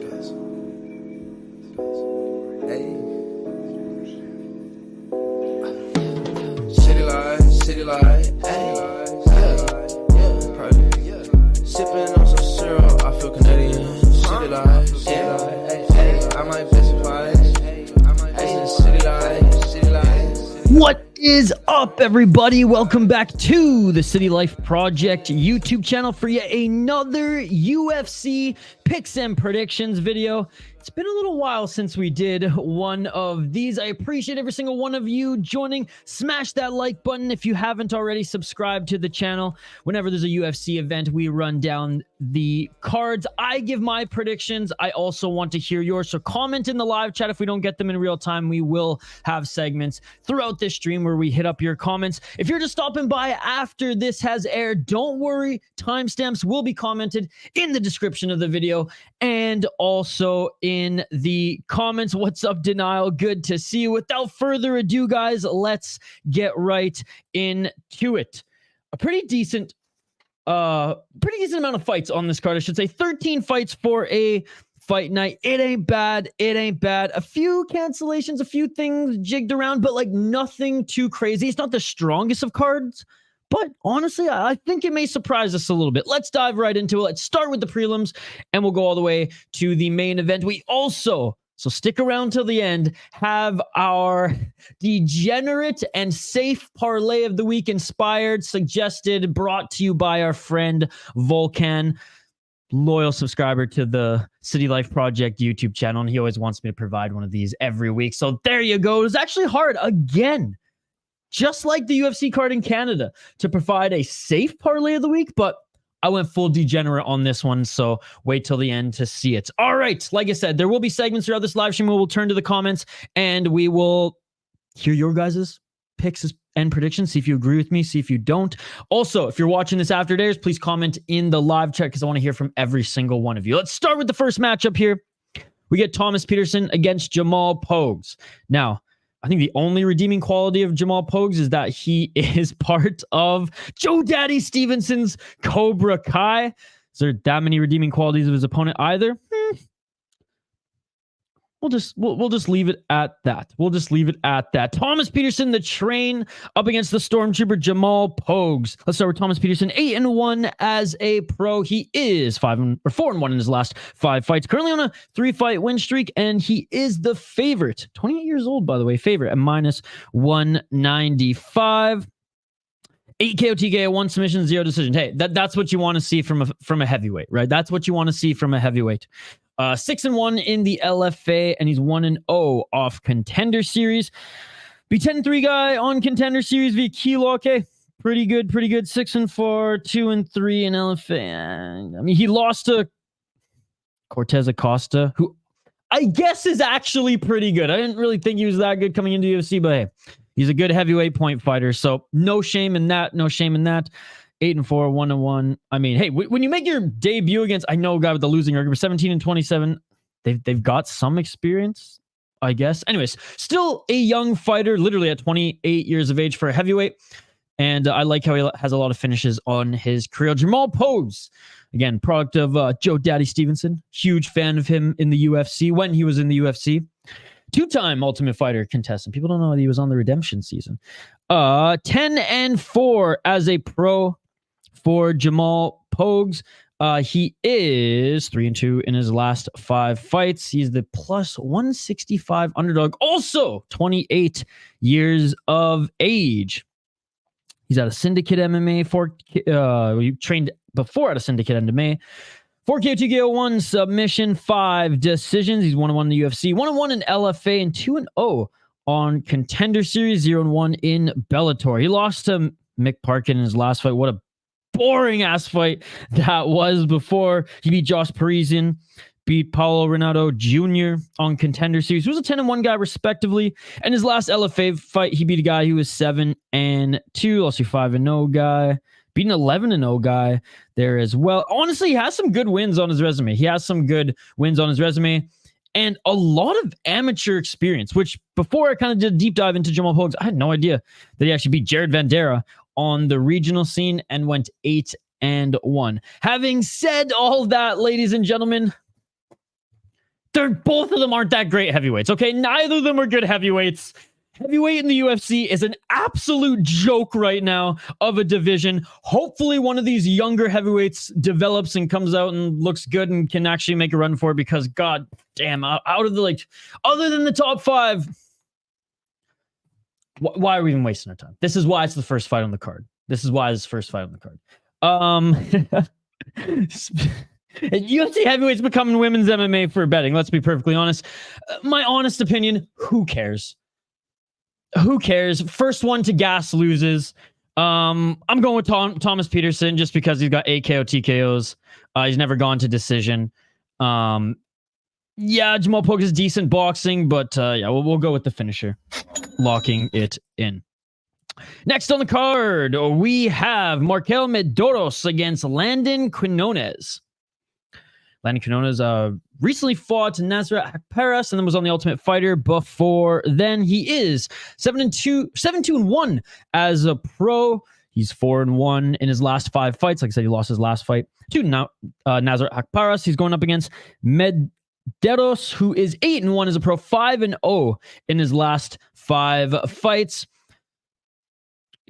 Hey. City light, hey. Sipping on some syrup, I feel Canadian. City light, hey. I might specify. City light. What is up, everybody? Welcome back to the City Life Project YouTube channel for yet another UFC picks and predictions video. It's been a little while since we did one of these. I appreciate every single one of you joining. Smash that like button if you haven't already. Subscribe to the channel. Whenever there's a UFC event, we run down the cards. I give my predictions. I also want to hear yours, so comment in the live chat. If we don't get them in real time, we will have segments throughout this stream where we hit up your comments. If you're just stopping by after this has aired, don't worry. Timestamps will be commented in the description of the video and also in the comments. What's up, Denial? Good to see you. Without further ado, guys, let's get right into it. A pretty decent amount of fights on this card, I should say. 13 fights for a fight night. It ain't bad. A few cancellations, a few things jigged around, but like nothing too crazy. It's not the strongest of cards, but honestly, I think it may surprise us a little bit. Let's dive right into it. Let's start with the prelims, and we'll go all the way to the main event. We also, so stick around till the end, have our degenerate and safe parlay of the week, inspired, suggested, brought to you by our friend Volcan, loyal subscriber to the City Life Project YouTube channel, and he always wants me to provide one of these every week. So there you go. It was actually hard again, just like the UFC card in Canada, to provide a safe parlay of the week, but I went full degenerate on this one, so wait till the end to see it. All right, like I said, there will be segments throughout this live stream. We will turn to the comments, and we will hear your guys' picks and predictions. See if you agree with me, see if you don't. Also, if you're watching this after days, please comment in the live chat because I want to hear from every single one of you. Let's start with the first matchup here. We get Thomas Peterson against Jamal Pogues. Now, I think the only redeeming quality of Jamal Pogues is that he is part of Joe Daddy Stevenson's Cobra Kai. Is there that many redeeming qualities of his opponent either? We'll just leave it at that. We'll just leave it at that. Thomas Peterson, the train, up against the Stormtrooper Jamal Pogues. Let's start with Thomas Peterson, 8-1 as a pro. He is 4-1 in his last 5 fights. Currently on a 3-fight win streak, and he is the favorite. 28 years old, by the way, favorite at -195. 8 KO TKO, 1 submission, 0 decision. Hey, that's what you want to see from a heavyweight, right? That's what you want to see from a heavyweight. 6-1 in the LFA, and he's 1-0 off Contender Series. Be 10-3 guy on Contender Series via Kilo. Okay, pretty good. 6-4, 2-3 in LFA. I mean, he lost to Cortez Acosta, who I guess is actually pretty good. I didn't really think he was that good coming into UFC, but hey, he's a good heavyweight point fighter, so no shame in that. 8-4, 1-1. I mean, hey, when you make your debut against, I know a guy with the losing record, 17-27, they've got some experience, I guess. Anyways, still a young fighter, literally at 28 years of age for a heavyweight. And I like how he has a lot of finishes on his career. Jamal Pogues, again, product of Joe Daddy Stevenson. Huge fan of him in the UFC when he was in the UFC. 2-time Ultimate Fighter contestant. People don't know that he was on the redemption season. 10-4 as a pro for Jamal Pogues. He is 3-2 in his last 5 fights. He's the +165 underdog. Also 28 years of age. He's out of Syndicate MMA. He trained before out of Syndicate MMA. 4 KO TKO, 1 submission, 5 decisions. He's 1-1 in the UFC, 1-1 in LFA, and 2-0 on Contender Series, 0-1 in Bellator. He lost to Mick Parkin in his last fight. What a boring ass fight that was. Before he beat Josh Parisian, beat Paulo Renato Jr. on Contender Series. He was a 10-1 guy respectively. And his last LFA fight, he beat a guy who was 7-2, lost to 5-0 guy, beat an 11-0 guy there as well. Honestly, he has some good wins on his resume. And a lot of amateur experience, which before I kind of did a deep dive into Jamal Pogues, I had no idea that he actually beat Jared Vandera on the regional scene and went 8-1. Having said all that, ladies and gentlemen, both of them aren't that great heavyweights. Okay, neither of them are good heavyweights. Heavyweight in the UFC is an absolute joke right now of a division. Hopefully one of these younger heavyweights develops and comes out and looks good and can actually make a run for it, because god damn, out of the, like, other than the top 5, why are we even wasting our time? This is why it's the first fight on the card. UFC heavyweights becoming women's MMA for betting. Let's be perfectly honest. My honest opinion, who cares? Who cares? First one to gas loses. I'm going with Thomas Peterson just because he's got 8 KO TKOs. He's never gone to decision. Yeah, Jamal Polk is decent boxing, but yeah, we'll go with the finisher. Locking it in. Next on the card, we have Markel Medeiros against Landon Quinones. Landon Quinones recently fought Nassourdine and then was on the Ultimate Fighter before then. He is 7-2-1 as a pro. He's 4-1 in his last 5 fights. Like I said, he lost his last fight to Nassourdine. He's going up against Medeiros, who is 8-1 as a pro, 5-0 in his last 5 fights.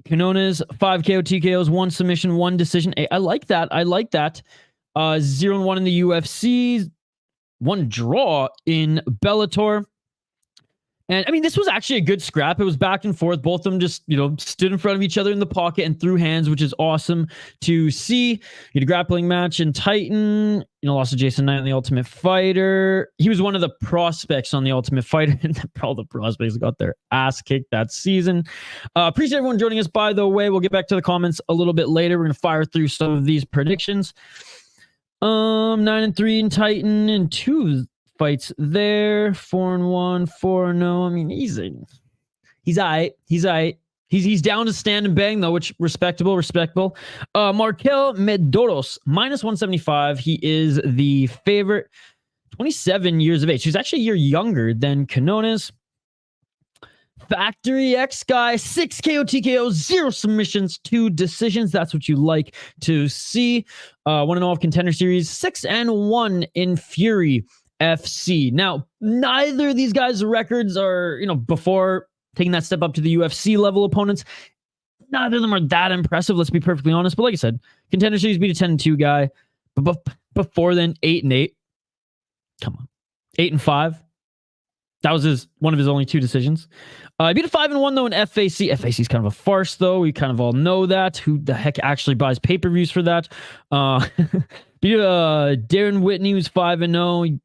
Quinones, 5 KO TKOs, 1 submission, 1 decision. I like that. 0-1 in the UFC, 1 draw in Bellator. And I mean, this was actually a good scrap. It was back and forth. Both of them just, stood in front of each other in the pocket and threw hands, which is awesome to see. You had a grappling match in Titan. Lost to Jason Knight on the Ultimate Fighter. He was one of the prospects on the Ultimate Fighter, and all the prospects got their ass kicked that season. Appreciate everyone joining us, by the way. We'll get back to the comments a little bit later. We're going to fire through some of these predictions. 9-3 in Titan and 2 fights there. 4-1, 4-0. I mean, he's aight. He's down to stand and bang though, which respectable. Markel Medeiros, -175. He is the favorite. 27 years of age. He's actually a year younger than Quinones. Factory X guy, 6 KO TKOs, 0 submissions, 2 decisions. That's what you like to see. 1-0 of Contender Series, 6-1 in Fury FC. Now, neither of these guys' records are, before taking that step up to the UFC level opponents, neither of them are that impressive, let's be perfectly honest. But like I said, Contender Series beat a 10-2 guy. But before then, 8-8. Come on. 8-5. That was one of his only 2 decisions. He beat a 5-1 though in FAC. FAC is kind of a farce though. We kind of all know that. Who the heck actually buys pay-per-views for that? Beat Darren Whitney, who's 5-0.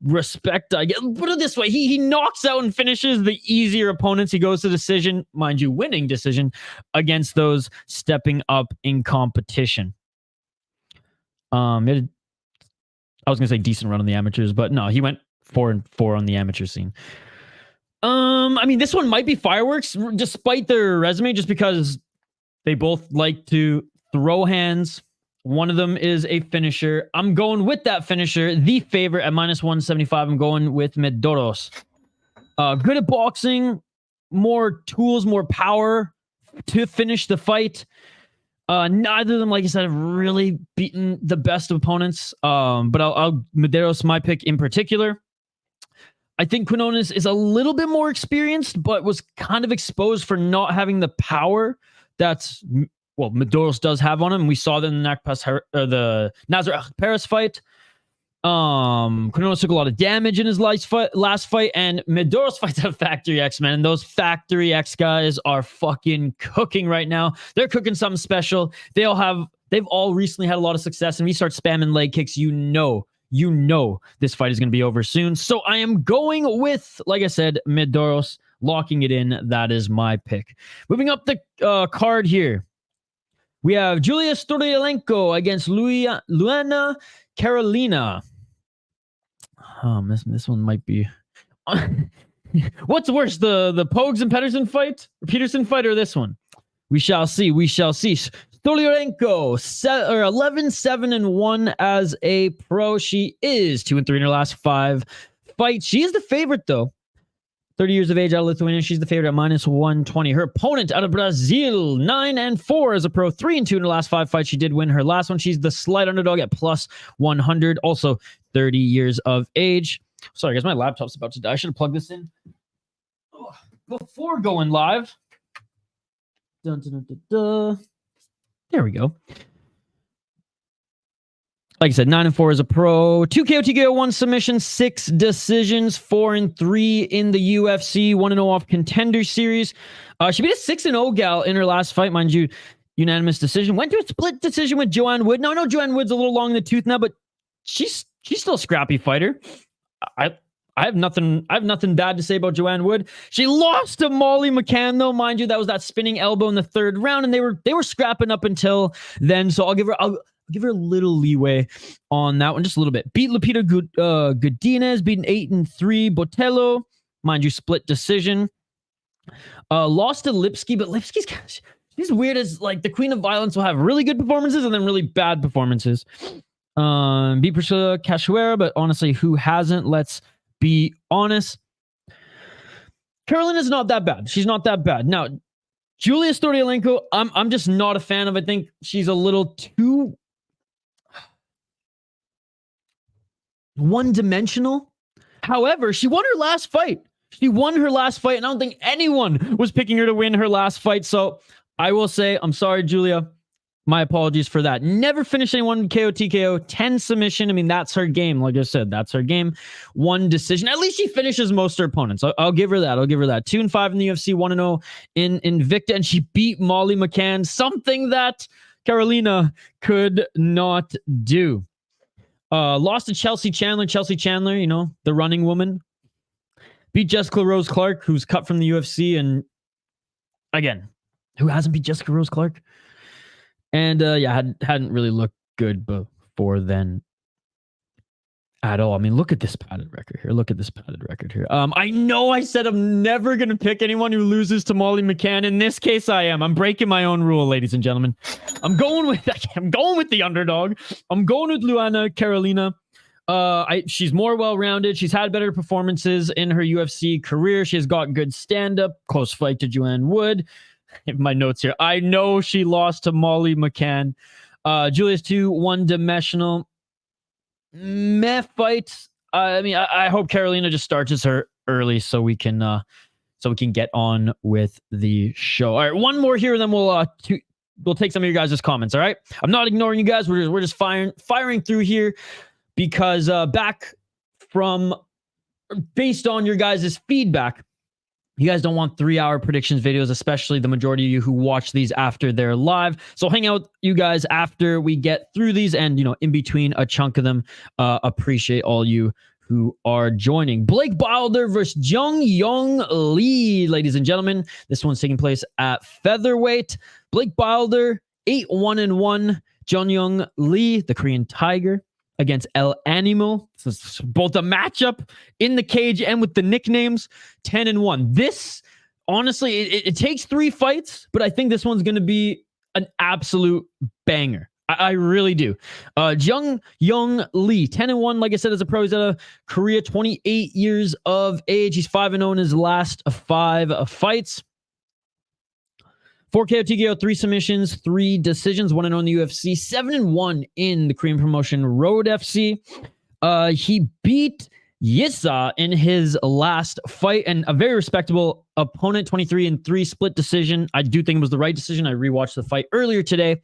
Respect, I guess. Put it this way: he knocks out and finishes the easier opponents. He goes to decision, mind you, winning decision against those stepping up in competition. I was gonna say decent run on the amateurs, but no, he went 4-4 on the amateur scene. I mean, this one might be fireworks despite their resume, just because they both like to throw hands. One of them is a finisher. I'm going with that finisher, the favorite at -175. I'm going with Medeiros. Good at boxing, more tools, more power to finish the fight. Neither of them, like I said, have really beaten the best of opponents. But I'll Medeiros, my pick in particular. I think Quinones is a little bit more experienced, but was kind of exposed for not having the power that's, well, Medeiros does have on him. We saw that in the Nassourdine fight. Quinones took a lot of damage in his last fight, and Medeiros fights at Factory X, man. And those Factory X guys are fucking cooking right now. They're cooking something special. They've all recently had a lot of success, and we start spamming leg kicks, you know this fight is going to be over soon. So I am going with, like I said, Medeiros, locking it in. That is my pick. Moving up the card here, we have Julia Stoliarenko against Luana Carolina. This one might be... What's worse, the Pogues and Peterson fight, or this one? We shall see. Stoliarenko, 11-7-1 as a pro. She is 2-3 in her last 5 fights. She is the favorite, though. 30 years of age out of Lithuania. She's the favorite at -120. Her opponent out of Brazil, 9-4 as a pro, 3-2 in her last 5 fights. She did win her last one. She's the slight underdog at +100. Also, 30 years of age. Sorry, guys, my laptop's about to die. I should have plugged this in before going live. Dun, dun, dun, dun, dun. There we go. Like I said, 9-4 as a pro. 2 KO, TKO, 1 submission, 6 decisions, 4-3 in the UFC, 1-0 off Contender Series. She beat a 6-0 gal in her last fight, mind you. Unanimous decision. Went to a split decision with Joanne Wood. Now, I know Joanne Wood's a little long in the tooth now, but she's still a scrappy fighter. I have nothing bad to say about Joanne Wood. She lost to Molly McCann, though, mind you. That was that spinning elbow in the 3rd round, and they were scrapping up until then. So I'll give her a little leeway on that one, just a little bit. Beat Lupita Godinez, beaten 8-3. Botello, mind you, split decision. Lost to Lipsky, but Lipsky's she's weird as like the Queen of Violence will have really good performances and then really bad performances. Beat Priscilla Cachoeira, but honestly, who hasn't? Let's be honest. Carolina's not that bad. She's not that bad. Now, Julia Storyalenko, I'm just not a fan of. I think she's a little too one-dimensional. However, she won her last fight. And I don't think anyone was picking her to win her last fight. So I will say, I'm sorry, Julia. My apologies for that. Never finished anyone KO, TKO, 10 submission. I mean, that's her game. Like I said, that's her game. 1 decision. At least she finishes most of her opponents. I'll give her that. 2-5 in the UFC, 1-0 in Invicta. And she beat Molly McCann, something that Carolina could not do. Lost to Chelsea Chandler. You know, the running woman. Beat Jessica Rose Clark, who's cut from the UFC. And again, who hasn't beat Jessica Rose Clark? And hadn't really looked good before then at all. I mean, look at this padded record here. I know I said I'm never going to pick anyone who loses to Molly McCann. In this case, I am. I'm breaking my own rule, ladies and gentlemen. I'm going with the underdog. I'm going with Luana Carolina. She's more well-rounded. She's had better performances in her UFC career. She has got good stand-up. Close fight to Joanne Wood. My notes here. I know she lost to Molly McCann. Julia's 2 one-dimensional. Meh fight. I mean, I hope Carolina just starts her early so we can get on with the show. All right, one more here, and then we'll take some of your guys' comments. All right, I'm not ignoring you guys. We're just firing through here because based on your guys' feedback. You guys don't want 3-hour predictions videos, especially the majority of you who watch these after they're live. So I'll hang out with you guys after we get through these and, in between a chunk of them. Appreciate all you who are joining. Blake Bilder versus Jeong Lee, ladies and gentlemen. This one's taking place at featherweight. Blake Bilder, 8-1-1. Jeong Lee, the Korean Tiger, against El Animo. This is both a matchup in the cage and with the nicknames. 10-1. This, honestly, it takes 3 fights, but I think this one's going to be an absolute banger. I really do. Jeong Lee, 10-1, like I said, as a pro. He's out of Korea, 28 years of age. He's 5-0 in his last 5 fights. 4 KO, TKO, 3 submissions, 3 decisions, 1-0 in the UFC, 7-1 in the Korean promotion Road FC. He beat Yissa in his last fight and a very respectable opponent, 23-3 split decision. I do think it was the right decision. I rewatched the fight earlier today.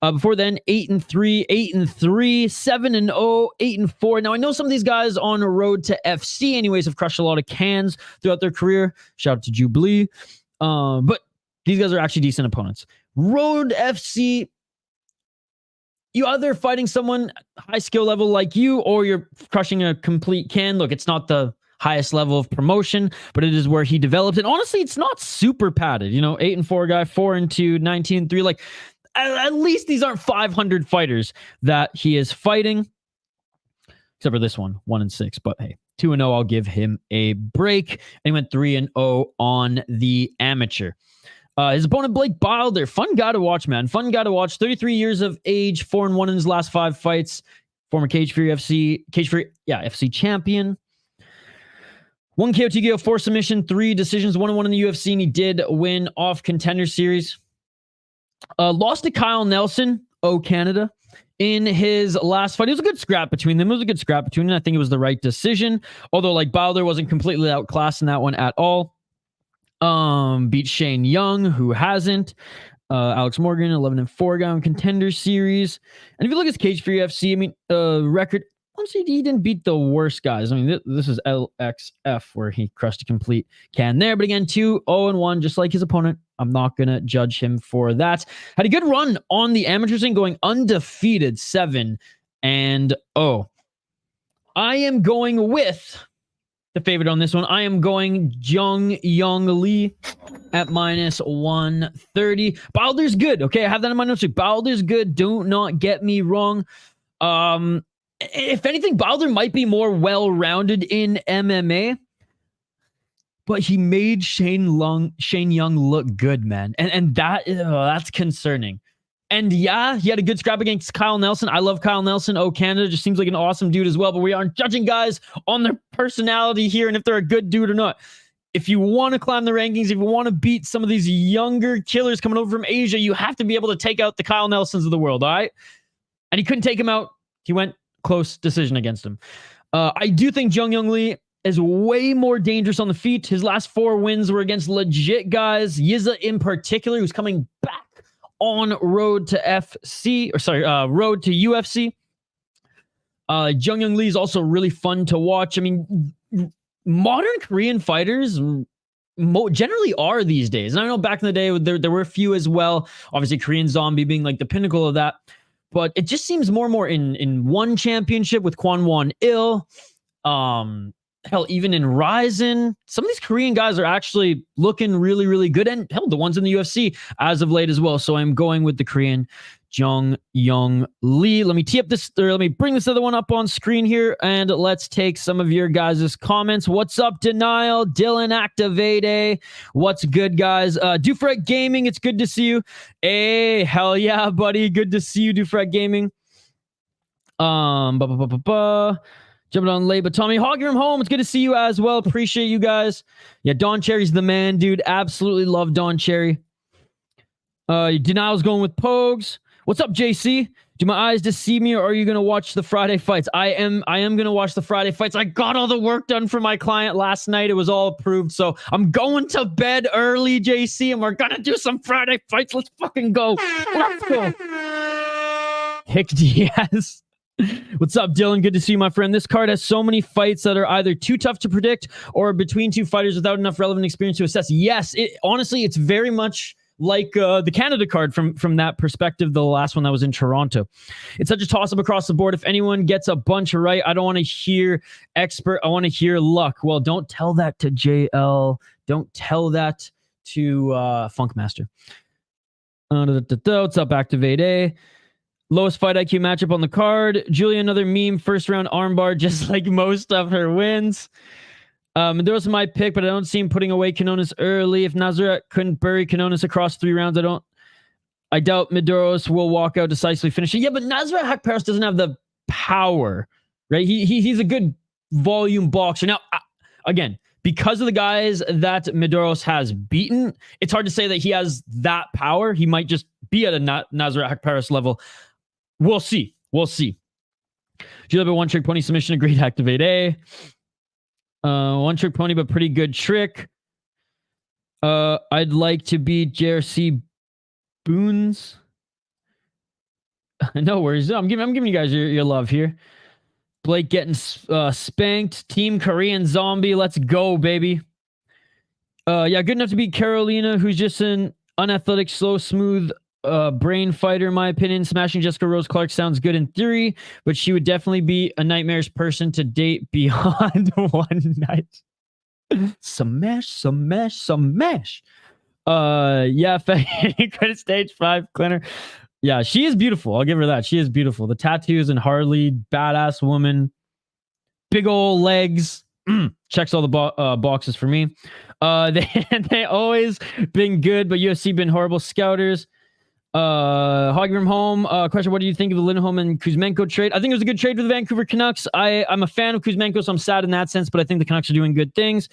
Before then, 8-3, 7-0, 8-4. Now, I know some of these guys on a road to FC anyways have crushed a lot of cans throughout their career. Shout out to Jubilee. But these guys are actually decent opponents. Road FC, you either fighting someone high skill level like you, or you're crushing a complete can. Look, it's not the highest level of promotion, but it is where he developed. And honestly, it's not super padded. 8-4 guy, 4-2, 19-3. Like, at least these aren't 500 fighters that he is fighting. Except for this one, 1-6. But hey, 2-0, I'll give him a break. And he went 3-0 on the amateur. His opponent, Blake Bilder, fun guy to watch, man. Fun guy to watch. 33 years of age, 4-1 in his last 5 fights. Former Cage Fury FC champion. 1 KO, TKO, 4 submission, 3 decisions, 1-1 in the UFC, and he did win off Contender Series. Lost to Kyle Nelson, Canada, in his last fight. It was a good scrap between them. I think it was the right decision. Although, like, Bilder wasn't completely outclassed in that one at all. Beat Shane Young, who hasn't. Alex Morgan, 11-4 guy in Contender Series. And if you look at his cage for UFC, I mean, record, honestly, he didn't beat the worst guys. I mean, this is LXF where he crushed a complete can there. But again, 2-0-1, just like his opponent. I'm not going to judge him for that. Had a good run on the amateur scene, going undefeated 7-0. I am going with the favorite on this one. I am going Jeong Lee at -130. Bilder's good. Okay, I have that in my notes. Bilder's good. Do not get me wrong. If anything, Bilder might be more well-rounded in MMA, but he made Shane Young look good, man. And that's concerning. And yeah, he had a good scrap against Kyle Nelson. I love Kyle Nelson. Oh, Canada just seems like an awesome dude as well, but we aren't judging guys on their personality here and if they're a good dude or not. If you want to climb the rankings, if you want to beat some of these younger killers coming over from Asia, you have to be able to take out the Kyle Nelsons of the world, all right? And he couldn't take him out. He went close decision against him. I do think Jeong Lee is way more dangerous on the feet. His last 4 wins were against legit guys. Yiza in particular, who's coming back on road to road to UFC. Jeong Lee is also really fun to watch. I mean, modern Korean fighters generally are these days. And I know back in the day, there were a few as well. Obviously, Korean Zombie being like the pinnacle of that. But it just seems more and more in one championship with Kwon Won Il. Hell, even in Ryzen, some of these Korean guys are actually looking really, really good. And hell, the ones in the UFC as of late as well. So I'm going with the Korean Jeong Lee. Let me bring this other one up on screen here, and let's take some of your guys' comments. What's up, Denial? Dylan Activate. What's good, guys? Dufret Gaming, it's good to see you. Hey, hell yeah, buddy. Good to see you, Dufret Gaming. Jumping on late, but Tommy Hoggy from home, it's good to see you as well. Appreciate you guys. Yeah, Don Cherry's the man, dude. Absolutely love Don Cherry. Denial's going with Pogues. What's up, JC? Do my eyes deceive me, or are you going to watch the Friday fights? I am going to watch the Friday fights. I got all the work done for my client last night. It was all approved, so I'm going to bed early, JC, and we're going to do some Friday fights. Let's fucking go. Let's go. Hick Diaz. What's up, Dylan? Good to see you, my friend. This card has so many fights that are either too tough to predict or between two fighters without enough relevant experience to assess. Yes, honestly, it's very much like the Canada card from that perspective, the last one that was in Toronto. It's such a toss-up across the board. If anyone gets a bunch right, I don't want to hear expert. I want to hear luck. Well, don't tell that to JL. Don't tell that to Funkmaster. What's up, Activate A? Lowest fight IQ matchup on the card. Julia, another meme. First round armbar, just like most of her wins. There was my pick, but I don't see him putting away Canonis early. If Nasrat couldn't bury Canonis across 3 rounds, I doubt Medeiros will walk out decisively finishing. Yeah, but Nasrat Haqparas doesn't have the power, right? He's a good volume boxer. Now, again, because of the guys that Medeiros has beaten, it's hard to say that he has that power. He might just be at a Nasrat Haqparas level. We'll see. Gilbert, one trick pony submission, a great Activate A. One trick pony, but pretty good trick. I'd like to beat JRC Boons. No worries. I'm giving you guys your love here. Blake getting spanked. Team Korean Zombie. Let's go, baby. Yeah, good enough to beat Carolina, who's just an unathletic, slow, smooth brain fighter, in my opinion. Smashing Jessica Rose Clark sounds good in theory, but she would definitely be a nightmarish person to date beyond one night. Smash. Yeah, credit stage 5 cleaner. Yeah, she is beautiful. I'll give her that. She is beautiful. The tattoos and Harley, badass woman, big old legs. Checks all the boxes for me. They always been good, but UFC been horrible scouters. Hoggy from home. Question: what do you think of the Lindholm and Kuzmenko trade? I think it was a good trade for the Vancouver Canucks. I'm a fan of Kuzmenko, so I'm sad in that sense, but I think the Canucks are doing good things.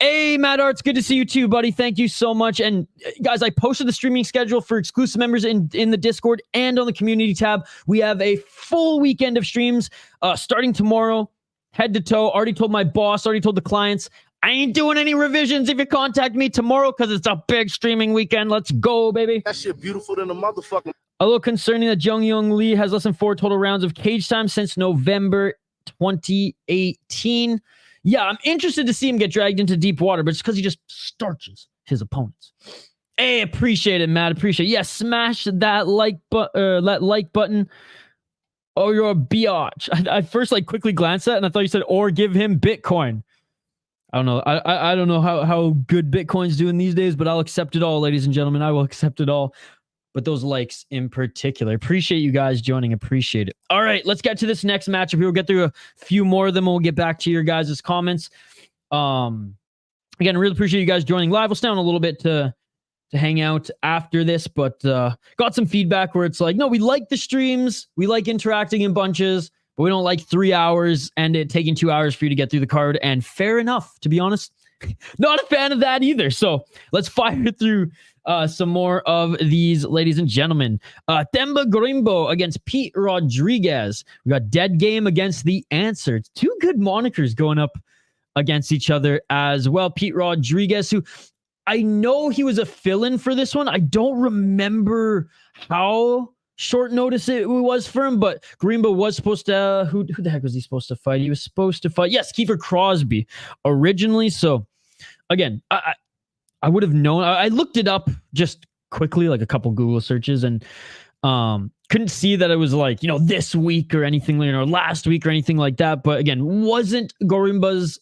Hey, Matt Arts, good to see you too, buddy. Thank you so much. And guys, I posted the streaming schedule for exclusive members in the Discord and on the community tab. We have a full weekend of streams starting tomorrow, head to toe. Already told my boss, already told the clients, I ain't doing any revisions if you contact me tomorrow because it's a big streaming weekend. Let's go, baby. That shit beautiful than a motherfucking. A little concerning that Jeong Lee has less than 4 total rounds of cage time since November 2018. Yeah, I'm interested to see him get dragged into deep water, but it's because he just starches his opponents. Hey, appreciate it, Matt. Appreciate it. Yeah, smash that like button. Oh, you're a biatch. I first quickly glanced at it, and I thought you said, or give him Bitcoin. I don't know. I don't know how good Bitcoin's doing these days, but I'll accept it all, ladies and gentlemen. I will accept it all. But those likes in particular. Appreciate you guys joining. Appreciate it. All right, let's get to this next matchup. We'll get through a few more of them, and we'll get back to your guys' comments. Again, really appreciate you guys joining live. We'll stay on a little bit to hang out after this, but got some feedback where it's like, no, we like the streams. We like interacting in bunches, but we don't like 3 hours and it taking 2 hours for you to get through the card. And fair enough, to be honest. Not a fan of that either. So let's fire through some more of these, ladies and gentlemen. Themba Gorimbo against Pete Rodriguez. We got Dead Game against The Answer. It's 2 good monikers going up against each other as well. Pete Rodriguez, who I know he was a fill-in for this one. I don't remember how short notice it was for him, but Gorimbo was supposed to, who the heck was he supposed to fight? He was supposed to fight, yes, Kiefer Crosby originally. So again, I would have known. I looked it up just quickly, like a couple Google searches, and couldn't see that it was like, this week or anything, or last week or anything like that. But again, wasn't Gorimbo's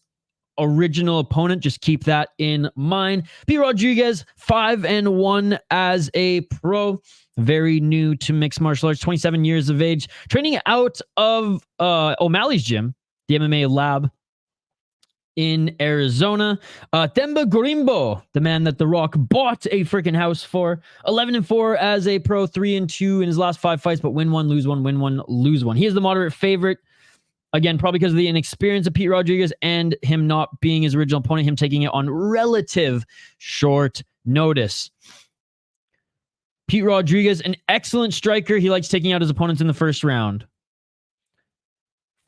original opponent. Just keep that in mind. Pete Rodriguez, 5-1 as a pro. Very new to mixed martial arts, 27 years of age, training out of O'Malley's gym, the MMA lab in Arizona. Themba Gorimbo, the man that The Rock bought a freaking house for, 11-4 as a pro, 3-2 in his last 5 fights, but win 1, lose 1, win 1, lose 1. He is the moderate favorite. Again, probably because of the inexperience of Pete Rodriguez and him not being his original opponent, him taking it on relative short notice. Pete Rodriguez, an excellent striker. He likes taking out his opponents in the first round.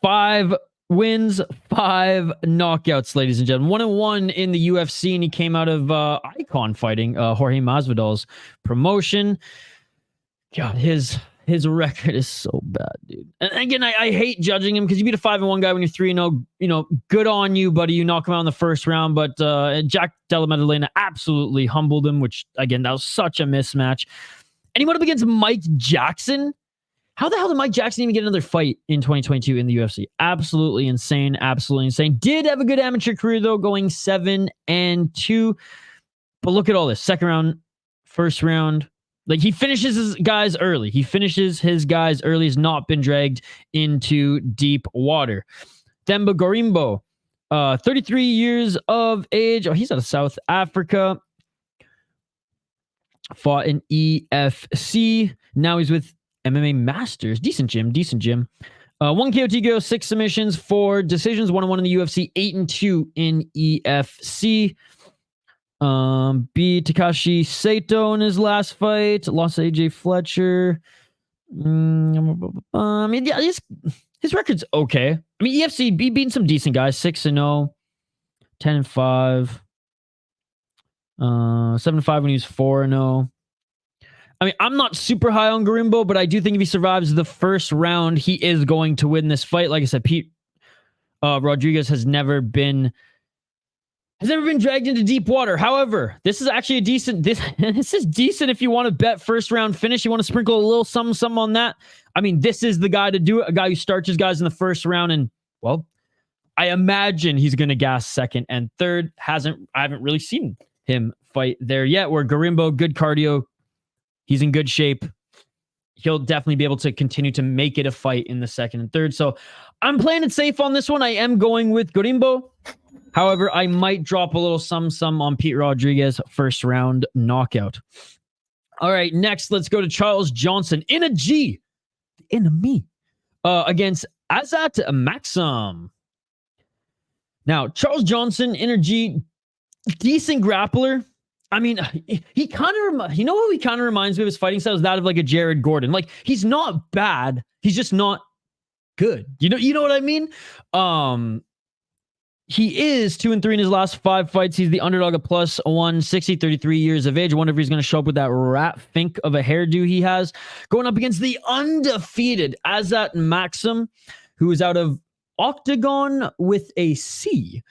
5 wins, 5 knockouts, ladies and gentlemen. 1-1 in the UFC, and he came out of Icon fighting Jorge Masvidal's promotion. God, his record is so bad, dude. And again, I hate judging him because you beat a 5-1 guy when you're 3-0. Good on you, buddy. You knock him out in the first round, but Jack Della Maddalena absolutely humbled him, which, again, that was such a mismatch. And he went up against Mike Jackson. How the hell did Mike Jackson even get another fight in 2022 in the UFC? Absolutely insane. Absolutely insane. Did have a good amateur career, though, going 7-2. But look at all this. Second round, first round. Like, he finishes his guys early. He's not been dragged into deep water. Themba Gorimbo, 33 years of age. Oh, he's out of South Africa. Fought in EFC. Now he's with MMA Masters. Decent gym. 1 KOT go, 6 submissions, 4 decisions, 1-1 in the UFC, 8-2 in EFC. Beat Takashi Sato in his last fight. Lost AJ Fletcher. Yeah, his record's okay. I mean, EFC beating some decent guys. 6-0, 10-5, 7-5 when he was 4-0. I mean, I'm not super high on Gorimbo, but I do think if he survives the first round, he is going to win this fight. Like I said, Pete Rodriguez has never been dragged into deep water. However, this is actually a decent. This is decent if you want to bet first round finish. You want to sprinkle a little something on that. I mean, this is the guy to do it. A guy who starts his guys in the first round, and well, I imagine he's going to gas second and third. I haven't really seen him fight there yet. Where Gorimbo, good cardio, he's in good shape. He'll definitely be able to continue to make it a fight in the second and third. So I'm playing it safe on this one. I am going with Gorimbo. However, I might drop a little sum on Pete Rodriguez first round knockout. All right, next, let's go to Charles Johnson in a G, against Azat Maksum. Now, Charles Johnson in a G decent grappler. I mean, he kind of, you know what he kind of reminds me of his fighting style is that of like a Jared Gordon. Like, he's not bad. He's just not good. You know what I mean? He is 2-3 in his last 5 fights. He's the underdog at +160, 33 years of age. I wonder if he's going to show up with that rat fink of a hairdo he has. Going up against the undefeated Azat Maksum, who is out of Octagon with a C.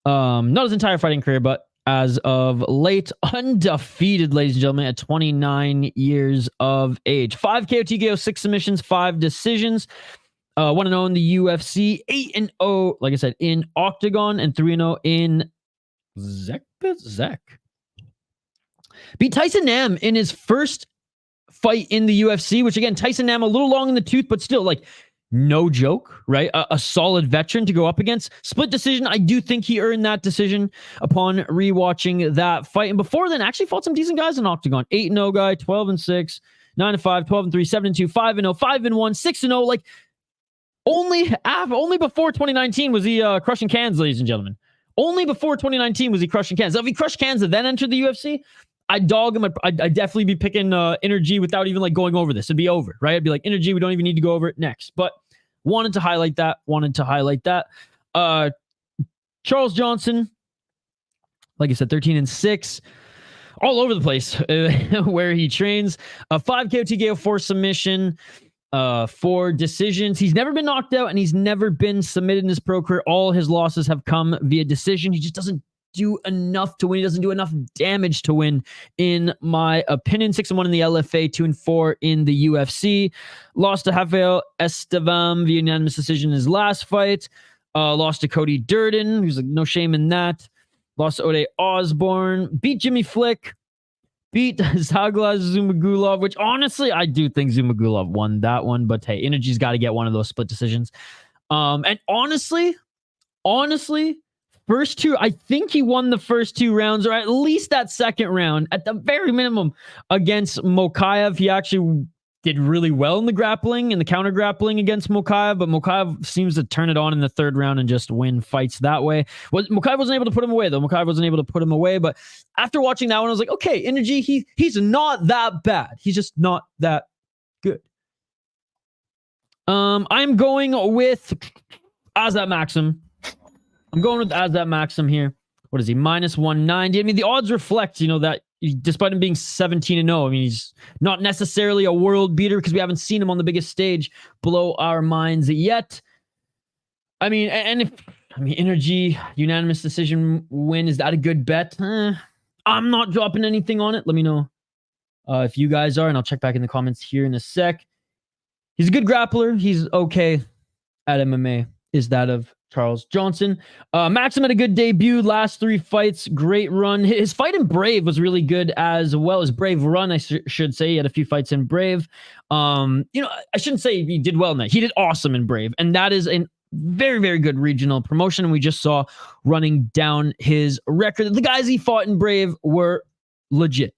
Not his entire fighting career, but as of late, undefeated, ladies and gentlemen, at 29 years of age. 5 KO, TKO, 6 submissions, 5 decisions. 1-0 in the UFC, 8-0, like I said, in Octagon, and 3-0 in Zek. Beat Tyson Nam in his first fight in the UFC, which again, Tyson Nam a little long in the tooth, but still, like, no joke, right? A solid veteran to go up against. Split decision. I do think he earned that decision upon rewatching that fight. And before then, actually fought some decent guys in Octagon. 8-0 guy, 12-6, 9-5, 12-3, 7-2, 5-0, 5-1, 6-0. Like, only before 2019 was he crushing cans, ladies and gentlemen. Only before 2019 was he crushing cans. So if he crushed cans and then entered the UFC, I'd dog him. I'd definitely be picking Energy without even like going over this. It'd be over, right? I'd be like, Energy, we don't even need to go over it next. But wanted to highlight that. Charles Johnson, like I said, 13-6. All over the place where he trains. 5 KO, TKO, 4 submission. 4 decisions. He's never been knocked out and he's never been submitted in his pro career. All his losses have come via decision. He just doesn't do enough to win. He doesn't do enough damage to win, in my opinion. 6-1 in the LFA, 2-4 in the UFC. Lost to Rafael Estevam via unanimous decision in his last fight. Lost to Cody Durden, who's like, no shame in that. Lost to Ode Osborne. Beat Jimmy Flick. Beat Zagla Zumagulov, which honestly, I do think Zumagulov won that one, but hey, Energy's got to get one of those split decisions. And honestly, first 2, I think he won the first 2 rounds, or at least that second round, at the very minimum, against Mokaev. He actually did really well in the grappling and the counter grappling against Mokaev, but Mokaev seems to turn it on in the 3rd round and just win fights that way. Mokaev wasn't able to put him away, though. But after watching that one, I was like, okay, Energy, he's not that bad. He's just not that good. I'm going with Azat Maksum. Here. What is he? -190. I mean, the odds reflect, that despite him being 17-0, I mean, he's not necessarily a world beater because we haven't seen him on the biggest stage blow our minds yet. I mean, Energy, unanimous decision win. Is that a good bet? I'm not dropping anything on it. Let me know if you guys are, and I'll check back in the comments here in a sec. He's a good grappler. He's okay at MMA. Is that of Charles Johnson. Maksum had a good debut. Last 3 fights, great run. His fight in Brave was really good as well. As Brave run, I should say. He had a few fights in Brave. I shouldn't say he did well in that. He did awesome in Brave. And that is a very, very good regional promotion. And we just saw running down his record. The guys he fought in Brave were legit.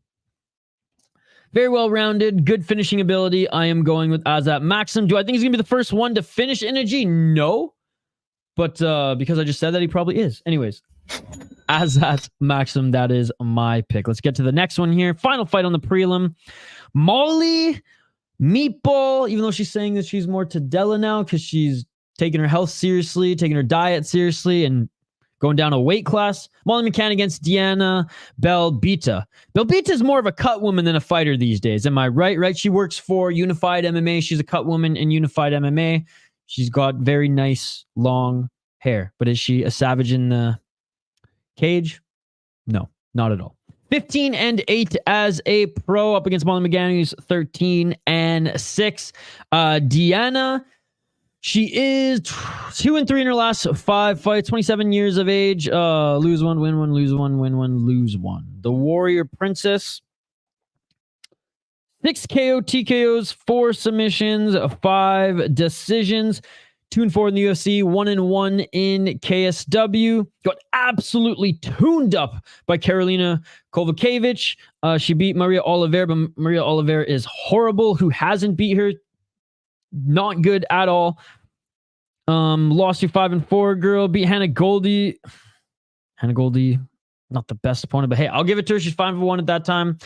Very well-rounded, good finishing ability. I am going with Azat Maksum. Do I think he's going to be the first one to finish Energy? No. But because I just said that, he probably is. Anyways, Azat Maksum, that is my pick. Let's get to the next one here. Final fight on the prelim. Molly Meatball, even though she's saying that she's more Tadella now because she's taking her health seriously, taking her diet seriously, and going down a weight class. Molly McCann against Diana Belbiţă. Belbiţă is more of a cut woman than a fighter these days. Am I right? Right? She works for Unified MMA. She's a cut woman in Unified MMA. She's got very nice, long hair. But is she a savage in the cage? No, not at all. 15-8 as a pro up against Molly McCann, who's 13-6. Diana, she is 2-3 in her last 5 fights, 27 years of age. Lose 1, win 1, lose 1, win 1, lose 1. The Warrior Princess. 6 KO, TKOs, 4 submissions, 5 decisions, 2-4 in the UFC, 1-1 in KSW. Got absolutely tuned up by Karolina Kowalkiewicz. She beat Maria Oliveira, but Maria Oliveira is horrible. Who hasn't beat her? Not good at all. Lost to 5-4 girl. Beat Hannah Goldie. Not the best opponent, but hey, I'll give it to her. She's 5-1 at that time.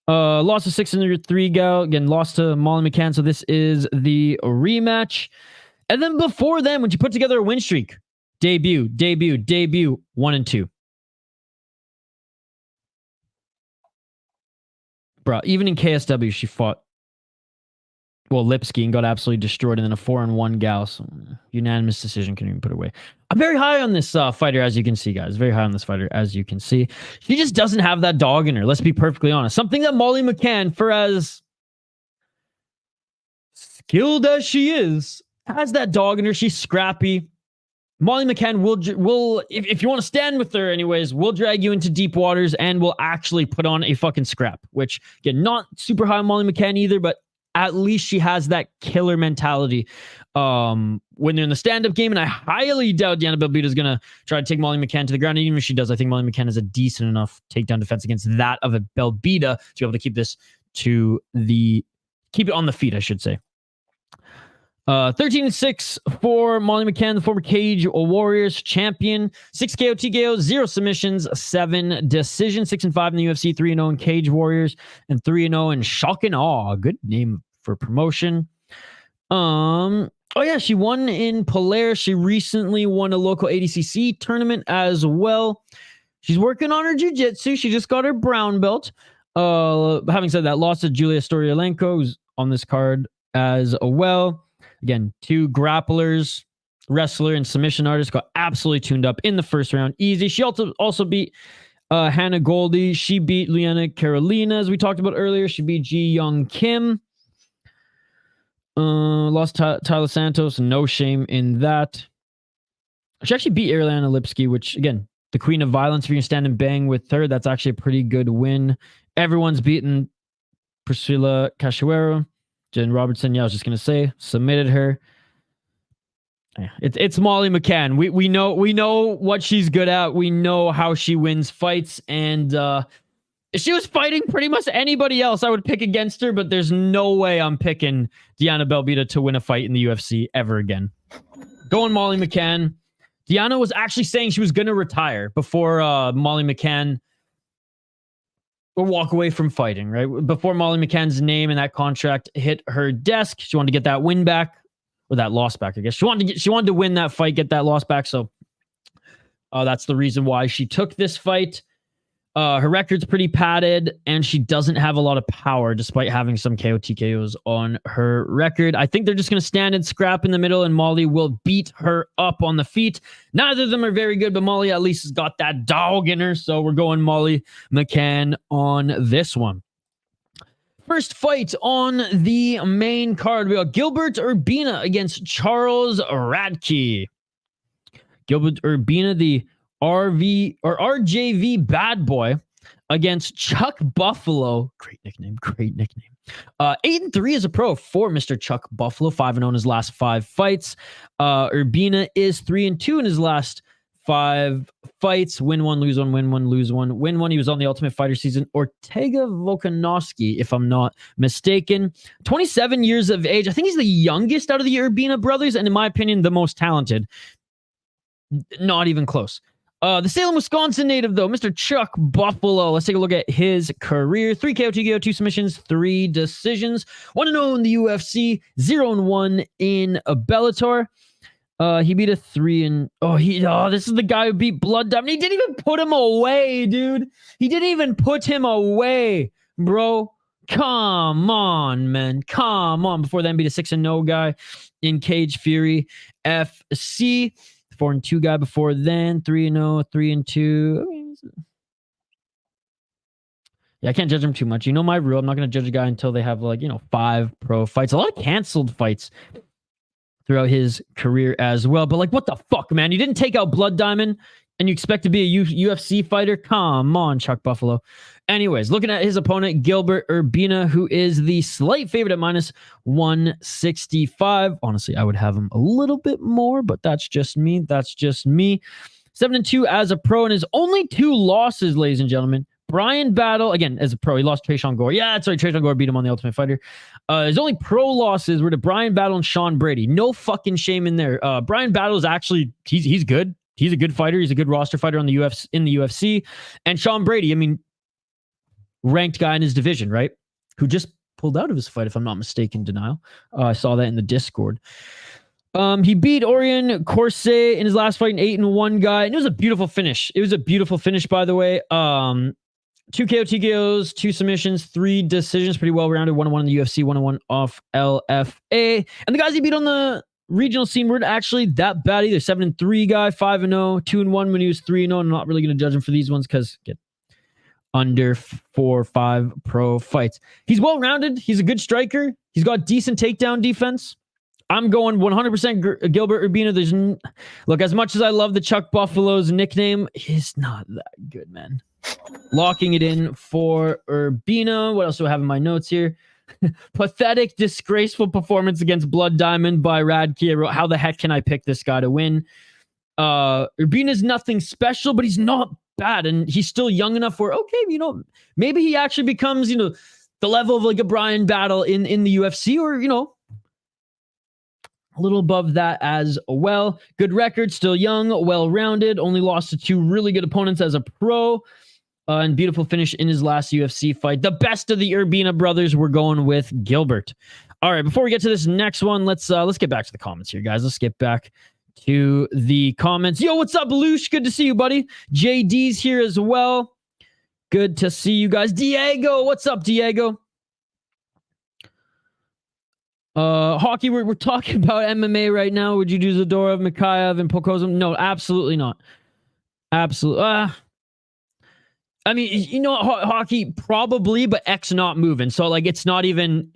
Lost to 6 in the 3 gal. Again, lost to Molly McCann. So this is the rematch. And then before then, when she put together a win streak, debut, 1-2. Bro, even in KSW, she fought Lipski and got absolutely destroyed, and then a 4-1 gal. So unanimous decision, couldn't even put away. I'm very high on this fighter, as you can see, guys. Very high on this fighter, as you can see. She just doesn't have that dog in her. Let's be perfectly honest. Something that Molly McCann, for as skilled as she is, has that dog in her. She's scrappy. Molly McCann will if you want to stand with her anyways, will drag you into deep waters and will actually put on a fucking scrap, which, again, not super high on Molly McCann either, but at least she has that killer mentality when they're in the stand-up game, and I highly doubt Diana Belbiţă is going to try to take Molly McCann to the ground. And even if she does, I think Molly McCann has a decent enough takedown defense against that of a Belbiţă to be able to keep it on the feet, I should say. 13-6 for Molly McCann, the former Cage Warriors champion. 6 KO, TKO, 0 submissions, 7 decisions. 6-5 in the UFC, 3-0 in Cage Warriors, and 3-0 in Shock and Awe. Good name for promotion. Oh yeah, she won in Polaris. She recently won a local ADCC tournament as well. She's working on her jiu-jitsu. She just got her brown belt. Having said that, lost to Julia Storyalenko, who's on this card as well. Again, 2 grapplers, wrestler, and submission artist, got absolutely tuned up in the first round. Easy. She also beat Hannah Goldie. She beat Liana Carolina, as we talked about earlier. She beat Jeong Kim. Lost Tyler Santos. No shame in that. She actually beat Ariana Lipski, which, again, the queen of violence. If you can stand and bang with her, that's actually a pretty good win. Everyone's beaten Priscilla Cachoeira. Jen Robertson, yeah, I was just gonna say, submitted her. It's Molly McCann. We know what she's good at. We know how she wins fights, and if she was fighting pretty much anybody else, I would pick against her. But there's no way I'm picking Diana Belbiţă to win a fight in the UFC ever again. Going Molly McCann. Diana was actually saying she was gonna retire before Molly McCann or walk away from fighting, right? Before Molly McCann's name and that contract hit her desk, she wanted to get that win back, or that loss back, I guess. She wanted to win that fight, get that loss back. So that's the reason why she took this fight. Her record's pretty padded, and she doesn't have a lot of power, despite having some KO TKOs on her record. I think they're just going to stand and scrap in the middle, and Molly will beat her up on the feet. Neither of them are very good, but Molly at least has got that dog in her, so we're going Molly McCann on this one. First fight on the main card, we got Gilbert Urbina against Charles Radtke. Gilbert Urbina, the RJV bad boy, against Chuck Buffalo. Great nickname. 8-3 as a pro for Mr. Chuck Buffalo. 5-0 in his last 5 fights. Urbina is 3-2 in his last 5 fights. Win 1, lose 1, win 1, lose 1, win 1. He was on the Ultimate Fighter season. Ortega Volkanovski, if I'm not mistaken. 27 years of age. I think he's the youngest out of the Urbina brothers, and in my opinion, the most talented. Not even close. The Salem, Wisconsin native, though, Mr. Chuck Buffalo. Let's take a look at his career. 3 KO, 2 KO, 2 submissions, 3 decisions. 1-0 in the UFC, 0-1 in Bellator. He beat a 3 this is the guy who beat Blood Diamond. He didn't even put him away, dude. He didn't even put him away, bro. Come on, man. Come on. Before then, beat a 6-0 guy in Cage Fury FC. 4-2 guy before then, 3-0, 3-2. Yeah, I can't judge him too much. You know my rule. I'm not going to judge a guy until they have 5 pro fights. A lot of canceled fights throughout his career as well. But what the fuck, man? You didn't take out Blood Diamond and you expect to be a UFC fighter? Come on, Chuck Buffalo. Anyways, looking at his opponent, Gilbert Urbina, who is the slight favorite at -165. Honestly, I would have him a little bit more, but that's just me. 7-2 as a pro, and his only 2 losses, ladies and gentlemen. Brian Battle, again, as a pro, he lost to Trayshawn Gore. Yeah, that's right. Trayshawn Gore beat him on the Ultimate Fighter. His only pro losses were to Brian Battle and Sean Brady. No fucking shame in there. Brian Battle is actually, he's good. he's a good fighter. He's a good roster fighter on the UFC. And Sean Brady, I mean, ranked guy in his division, right? Who just pulled out of his fight, if I'm not mistaken, Denial. I saw that in the Discord. He beat Orion Corset in his last fight, an 8-1 guy. And it was a beautiful finish. It was a beautiful finish, by the way. 2 KO, TKOs, 2 submissions, 3 decisions. Pretty well-rounded. 1-1 in the UFC, 1-1 off LFA. And the guys he beat on the regional scene weren't actually that bad either. 7-3 guy, 5-0, 2-1 when he was 3-0. I'm not really going to judge him for these ones because get under 4 or 5 pro fights. He's well-rounded. He's a good striker. He's got decent takedown defense. I'm going 100% Gilbert Urbina. Look, as much as I love the Chuck Buffalo's nickname, he's not that good, man. Locking it in for Urbina. What else do I have in my notes here? Pathetic, disgraceful performance against Blood Diamond by Radtke. How the heck can I pick this guy to win? Urbina's nothing special, but he's not bad, and he's still young enough where, okay, you know, maybe he actually becomes, you know, the level of like a Brian Battle in the UFC, or, you know, a little above that as well. Good record, still young, well-rounded, only lost to 2 really good opponents as a pro, and beautiful finish in his last UFC fight. The best of the Urbina brothers, we're going with Gilbert. All right, before we get to this next one, let's get back to the comments here, guys. Let's get back to the comments. Yo, what's up, Lush? Good to see you, buddy. JD's here as well. Good to see you guys. Diego, what's up, Diego? Hockey, we're talking about MMA right now. Would you do Zadorov, Mikhaev, and Pokozum? No, absolutely not. Absolutely. I mean, you know, hockey probably, but Ek's not moving. So like, it's not even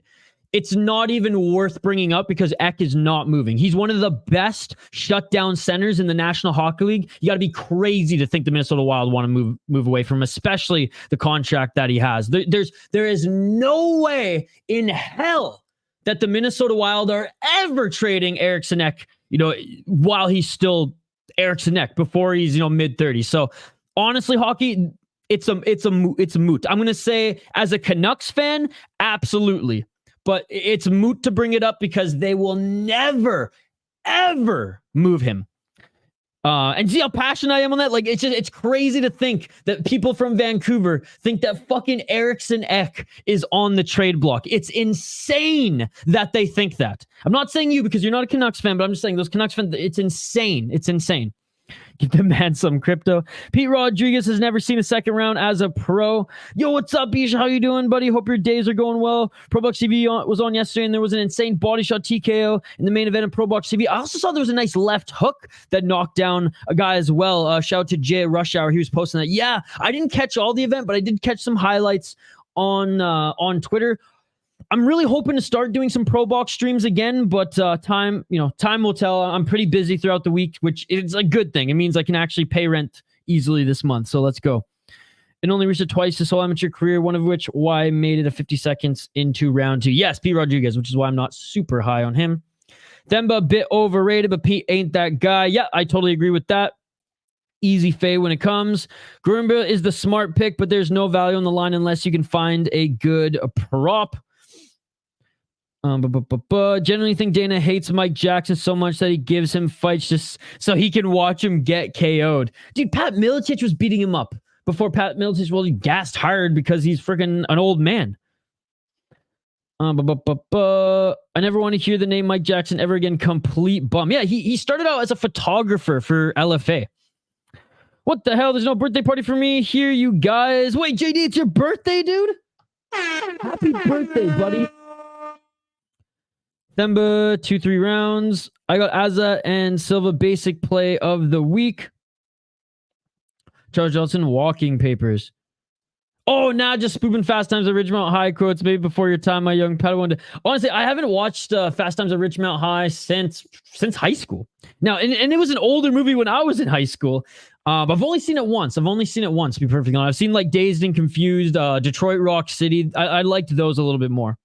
worth bringing up because Ek is not moving. He's one of the best shutdown centers in the National Hockey League. You got to be crazy to think the Minnesota Wild want to move away from him, especially the contract that he has. There is no way in hell that the Minnesota Wild are ever trading Eriksson Ek, you know, while he's still Eriksson Ek, before he's, you know, mid-30s. So honestly, hockey, it's a moot. I'm going to say, as a Canucks fan, absolutely. But it's moot to bring it up because they will never, ever move him. And see how passionate I am on that? Like, it's crazy to think that people from Vancouver think that fucking Eriksson Ek is on the trade block. It's insane that they think that. I'm not saying you because you're not a Canucks fan, but I'm just saying those Canucks fans, it's insane. It's insane. Give the man some crypto. Pete Rodriguez has never seen a second round as a pro. Yo, what's up, Isha? How you doing, buddy? Hope your days are going well. Pro Box TV was on yesterday, and there was an insane body shot TKO in the main event of Pro Box TV. I also saw there was a nice left hook that knocked down a guy as well. Shout out to Jay Rush Hour. He was posting that. Yeah, I didn't catch all the event, but I did catch some highlights on Twitter. I'm really hoping to start doing some Pro Box streams again, but time will tell. I'm pretty busy throughout the week, which is a good thing. It means I can actually pay rent easily this month. So let's go. And only reached it twice this whole amateur career, one of which why I made it a 50 seconds into round 2. Yes, Pete Rodriguez, which is why I'm not super high on him. Themba, a bit overrated, but Pete ain't that guy. Yeah, I totally agree with that. Easy fade when it comes. Gorimbo is the smart pick, but there's no value on the line unless you can find a good prop. Generally think Dana hates Mike Jackson so much that he gives him fights just so he can watch him get KO'd. Dude, Pat Miletich was beating him up before Pat Miletich he gassed hard because he's freaking an old man. I never want to hear the name Mike Jackson ever again. Complete bum. Yeah, he started out as a photographer for LFA. What the hell? There's no birthday party for me here, you guys. Wait, JD, it's your birthday, dude? Happy birthday, buddy. Themba, 2-3 rounds. I got Azat and Silva basic play of the week. Charles Johnson, walking papers. Oh, now just spoofing Fast Times at Ridgemount High quotes. Maybe before your time, my young Padawan. Honestly, I haven't watched Fast Times at Ridgemount High since high school. Now, and it was an older movie when I was in high school. But I've only seen it once. To be perfectly honest. I've seen like Dazed and Confused, Detroit Rock City. I liked those a little bit more.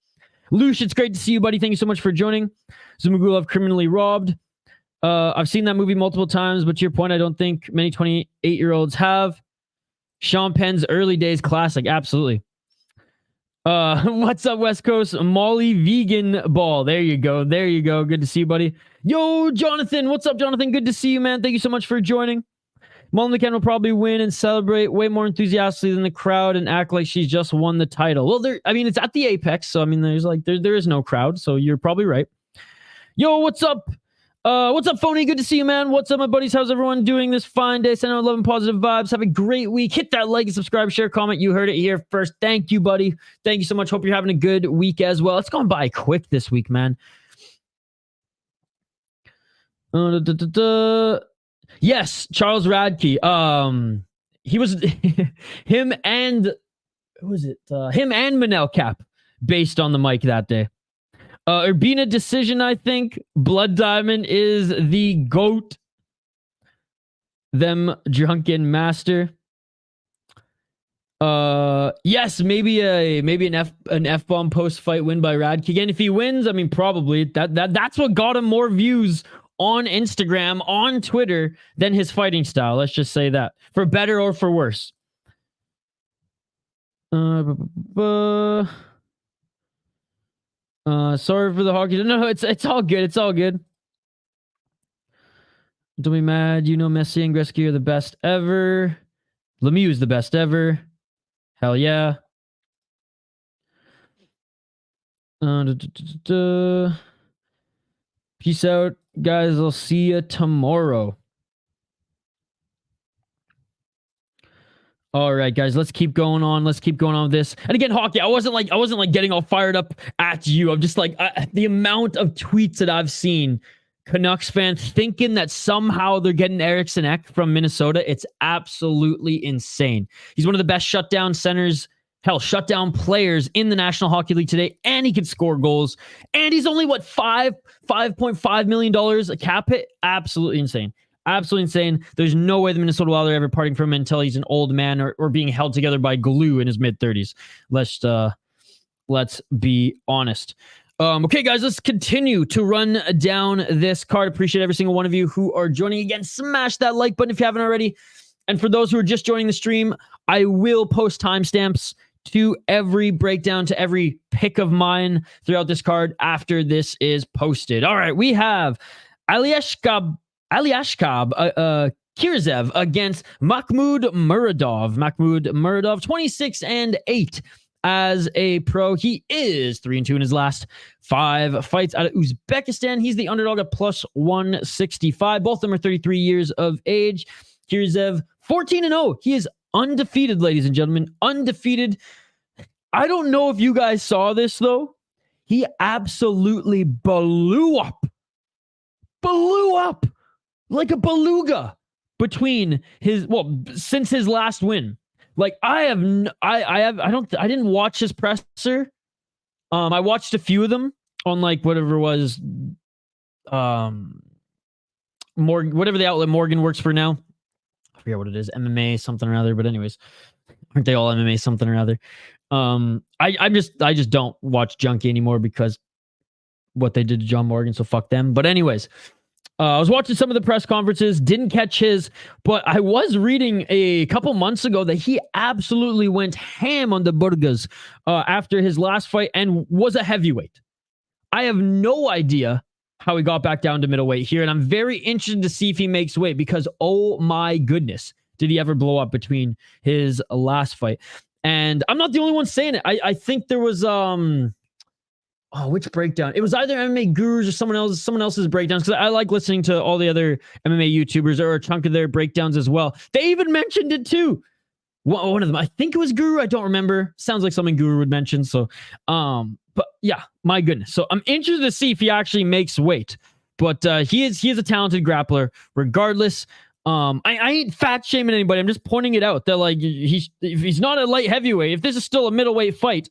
Lush, it's great to see you, buddy. Thank you so much for joining. Zumagulov, Criminally Robbed. I've seen that movie multiple times, but to your point, I don't think many 28-year-olds have. Sean Penn's Early Days classic. Absolutely. What's up, West Coast? Molly Vegan Ball. There you go. Good to see you, buddy. Yo, Jonathan. What's up, Jonathan? Good to see you, man. Thank you so much for joining. McCann will probably win and celebrate way more enthusiastically than the crowd and act like she's just won the title. Well, it's at the Apex, so there is no crowd, so you're probably right. Yo, what's up? What's up, Phony? Good to see you, man. What's up, my buddies? How's everyone doing this fine day? Send out love and positive vibes. Have a great week. Hit that like and subscribe, share, comment. You heard it here first. Thank you, buddy. Thank you so much. Hope you're having a good week as well. It's gone by quick this week, man. Yes, Charles Radtke. He was him and Manel Cap based on the mic that day. Urbina decision, I think. Blood Diamond is the GOAT. Them drunken master. Yes, maybe an F-bomb post-fight win by Radtke. Again, if he wins, I mean, probably that's what got him more views on Instagram, on Twitter, than his fighting style. Let's just say that. For better or for worse. Sorry for the hockey. No, it's all good. It's all good. Don't be mad. You know Messi and Gretzky are the best ever. Lemieux is the best ever. Hell yeah. Peace out, guys. I'll see you tomorrow. All right, guys, let's keep going on. Let's keep going on with this. And again, hockey, I wasn't like getting all fired up at you. I'm just like the amount of tweets that I've seen, Canucks fans thinking that somehow they're getting Eriksson Ek from Minnesota. It's absolutely insane. He's one of the best shutdown centers, shutdown players in the National Hockey League today, and he can score goals. And he's only $5.5 million a cap hit. Absolutely insane. Absolutely insane. There's no way the Minnesota Wild are ever parting from him until he's an old man or being held together by glue in his mid-30s. Let's be honest. Okay, guys, let's continue to run down this card. Appreciate every single one of you who are joining. Again, smash that like button if you haven't already. And for those who are just joining the stream, I will post timestamps to every breakdown, to every pick of mine throughout this card after this is posted. All right, we have Aliaskhab Khizriev against Makhmud Muradov. 26-8 as a pro. He is 3-2 in his last 5 fights out of Uzbekistan. He's the underdog at plus 165. Both of them are 33 years of age. Khizriev 14-0. He is undefeated, ladies and gentlemen. Undefeated. I don't know if you guys saw this, though. He absolutely blew up like a beluga since his last win. Like I didn't watch his presser. I watched a few of them on like whatever it was, whatever the outlet Morgan works for now. I forget what it is, MMA something or other. But anyways, aren't they all MMA something or other? I just don't watch Junkie anymore because what they did to John Morgan. So fuck them. But anyways. I was watching some of the press conferences, didn't catch his, but I was reading a couple months ago that he absolutely went ham on the Burgas after his last fight and was a heavyweight. I have no idea how he got back down to middleweight here, and I'm very interested to see if he makes weight because, oh my goodness, did he ever blow up between his last fight. And I'm not the only one saying it. I think there was... which breakdown? It was either MMA Gurus or someone else's breakdowns, because I like listening to all the other MMA YouTubers or a chunk of their breakdowns as well. They even mentioned it too. One of them, I think it was Guru. I don't remember. Sounds like something Guru would mention. So, but yeah, my goodness. So I'm interested to see if he actually makes weight. But he is a talented grappler, regardless. I ain't fat shaming anybody. I'm just pointing it out that like if he's not a light heavyweight, if this is still a middleweight fight.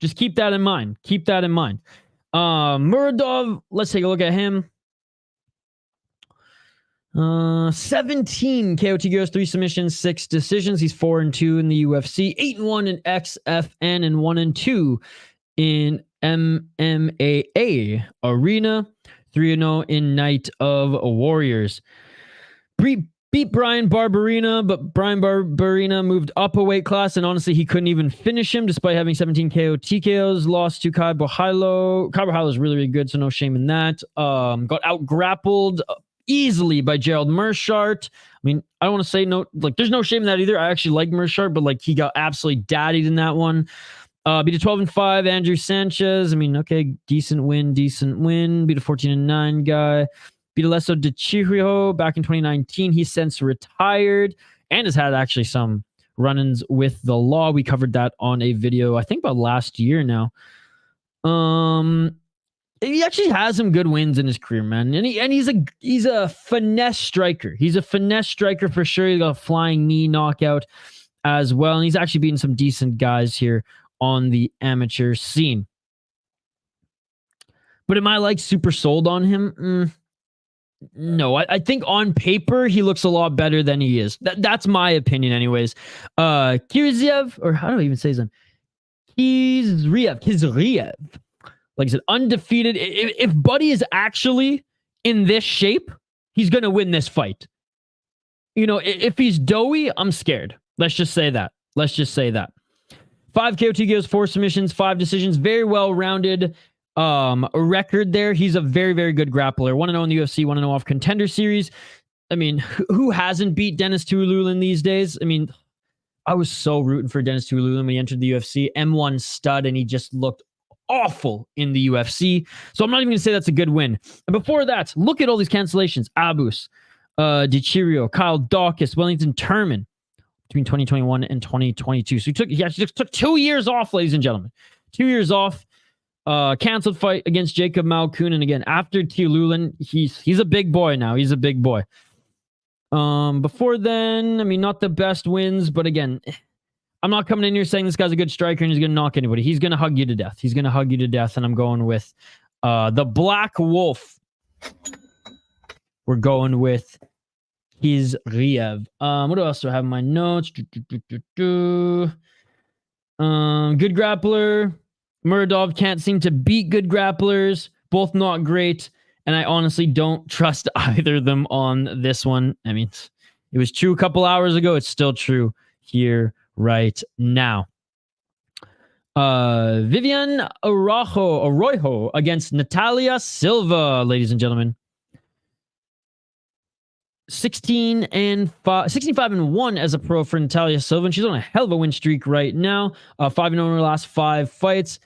Just keep that in mind. Keep that in mind. Muradov, let's take a look at him. 17 KOTGOs, 3 submissions, 6 decisions. He's 4-2 in the UFC, 8-1 in XFN, and 1-2 in MMA Arena, 3-0 in Night of Warriors. Beat Brian Barberina, but Brian Barberina moved up a weight class, and honestly, he couldn't even finish him despite having 17 KO TKOs. Lost to Kai Bohilo. Kai Bohilo is really, really good, so no shame in that. Got out-grappled easily by Gerald Meerschaert. I mean, I don't want to say no, like, there's no shame in that either. I actually like Meerschaert, but like, he got absolutely daddied in that one. Beat a 12-5 Andrew Sanchez. I mean, okay, decent win. Beat a 14-9 guy. Beat Alessio Di Chiriho back in 2019. He's since retired and has had actually some run-ins with the law. We covered that on a video, I think about last year now. He actually has some good wins in his career, man. And he's a finesse striker. He's a finesse striker for sure. He got a flying knee knockout as well. And he's actually beaten some decent guys here on the amateur scene. But am I like super sold on him? No, I think on paper he looks a lot better than he is. That's my opinion anyways. Khizriev, or how do I even say his name? Khizriev. Like I said, undefeated. If Buddy is actually in this shape, he's going to win this fight. You know, if he's doughy, I'm scared. Let's just say that. 5 KO TKOs, 4 submissions, 5 decisions. Very well-rounded record there. He's a very, very good grappler. 1-0 in the UFC, 1-0 off Contender Series. I mean, who hasn't beat Dennis Tuolulin these days? I mean, I was so rooting for Dennis Tuolulin when he entered the UFC. M1 stud, and he just looked awful in the UFC. So I'm not even going to say that's a good win. And before that, look at all these cancellations. Abus, Di Chiriho, Kyle Dawkins, Wellington Turman between 2021 and 2022. So he actually took 2 years off, ladies and gentlemen. 2 years off. Canceled fight against Jacob Malkoun. And again, after Tuolulin, he's a big boy now. He's a big boy. Before then, I mean, not the best wins, but again, I'm not coming in here saying this guy's a good striker and he's going to knock anybody. He's going to hug you to death. And I'm going with the Black Wolf. We're going with Khizriev. What else do I have in my notes? Good grappler. Muradov can't seem to beat good grapplers. Both not great. And I honestly don't trust either of them on this one. I mean, it was true a couple hours ago. It's still true here right now. Viviane Araujo against Natália Silva, ladies and gentlemen. 16-5-1 as a pro for Natália Silva, and she's on a hell of a win streak right now. 5-0 in her last 5 fights.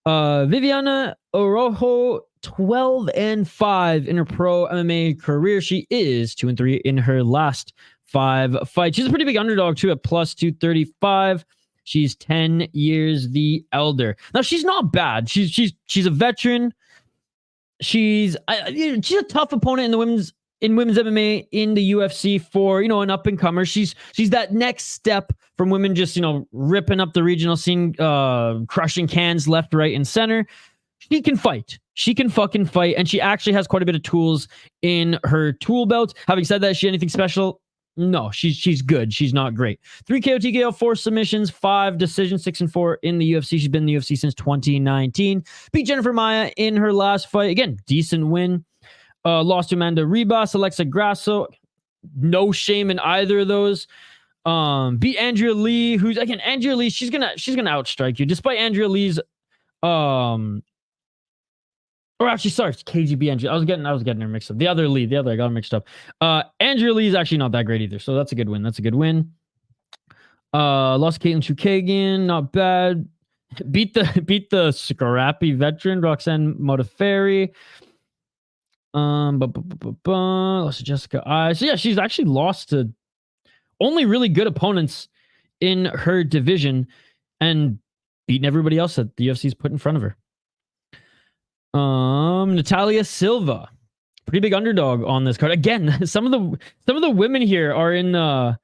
Viviane Araujo, 12-5 in her pro MMA career. She is 2-3 in her last 5 fights. She's a pretty big underdog too at plus 235. She's 10 years the elder. Now she's not bad. She's a veteran. She's a tough opponent in the women's MMA in the UFC for, you know, an up-and-comer. She's that next step from women just, you know, ripping up the regional scene, crushing cans left, right, and center. She can fight. She can fucking fight, and she actually has quite a bit of tools in her tool belt. Having said that, is she anything special? No, she's good. She's not great. 3 KO TKO, 4 submissions, 5 decisions, 6-4 in the UFC. She's been in the UFC since 2019. Beat Jennifer Maia in her last fight. Again, decent win. Lost to Amanda Ribas, Alexa Grasso. No shame in either of those. Beat Andrea Lee, who's again Andrea Lee. She's gonna outstrike you, despite Andrea Lee's. Or actually, sorry, it's KGB Andrea. I was getting her mixed up. The other I got her mixed up. Andrea Lee is actually not that great either, so that's a good win. Lost Caitlin Chukagian, not bad. Beat the scrappy veteran Roxanne Modafferi. Lost to Jessica I. So yeah, she's actually lost to only really good opponents in her division and beaten everybody else that the UFC's put in front of her. Natália Silva, pretty big underdog on this card. Again, some of the women here are in the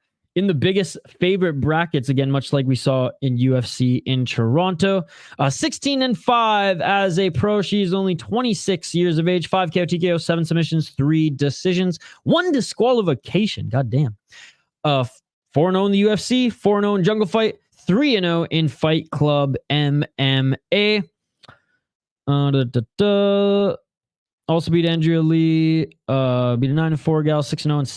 biggest favorite brackets, again, much like we saw in UFC in Toronto. 16-5 as a pro. She's only 26 years of age. 5 KO TKO, 7 submissions, 3 decisions, 1 disqualification. God damn. 4-0 in the UFC, 4-0 in Jungle Fight, 3-0 in Fight Club MMA. Also beat Andrea Lee. Beat a 9-4 gal, 6-0 and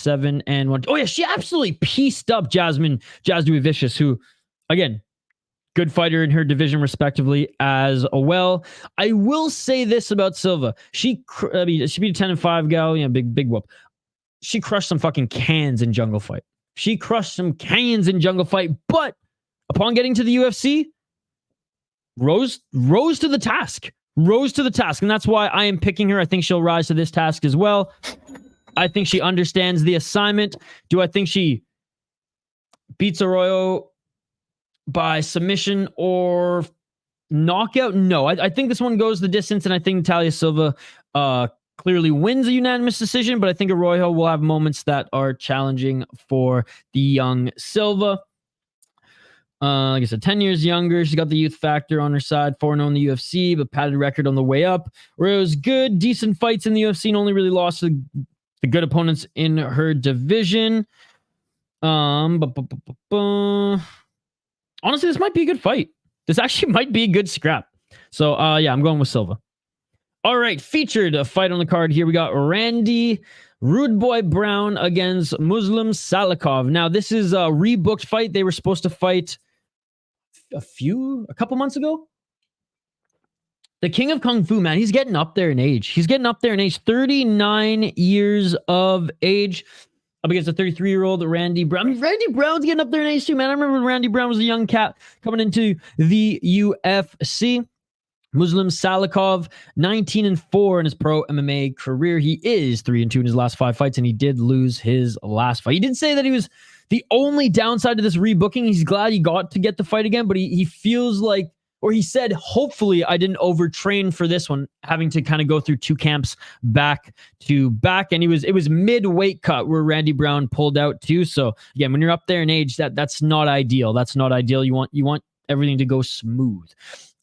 7-1. Oh yeah, she absolutely pieced up Jasmine Vicious, who, again, good fighter in her division, respectively, as well. I will say this about Silva: she beat a 10-5 gal, big whoop. She crushed some fucking cans in Jungle Fight. But upon getting to the UFC, rose to the task. And that's why I am picking her. I think she'll rise to this task as well. I think she understands the assignment. Do I think she beats Araujo by submission or knockout? No. I think this one goes the distance, and I think Natália Silva clearly wins a unanimous decision, but I think Araujo will have moments that are challenging for the young Silva. Like I said, 10 years younger. She's got the youth factor on her side. 4-0 in the UFC, but padded record on the way up. Araujo's good, decent fights in the UFC, and only really lost to the good opponents in her division. Honestly, this might be a good fight. This actually might be a good scrap. So, yeah, I'm going with Silva. All right, featured a fight on the card here. We got Randy Rude Boy Brown against Muslim Salikhov. Now, this is a rebooked fight. They were supposed to fight a couple months ago. The King of Kung Fu, man, he's getting up there in age. 39 years of age. Up against a 33-year-old Randy Brown. I mean, Randy Brown's getting up there in age too, man. I remember when Randy Brown was a young cat coming into the UFC. Muslim Salikhov, 19-4 in his pro MMA career. He is 3-2 in his last 5 fights, and he did lose his last fight. He did say that he was the only downside to this rebooking. He's glad he got to get the fight again, but he feels like, or he said, hopefully I didn't overtrain for this one, having to kind of go through 2 camps back to back. And it was mid-weight cut where Randy Brown pulled out too. So again, when you're up there in age, that's not ideal. You want everything to go smooth.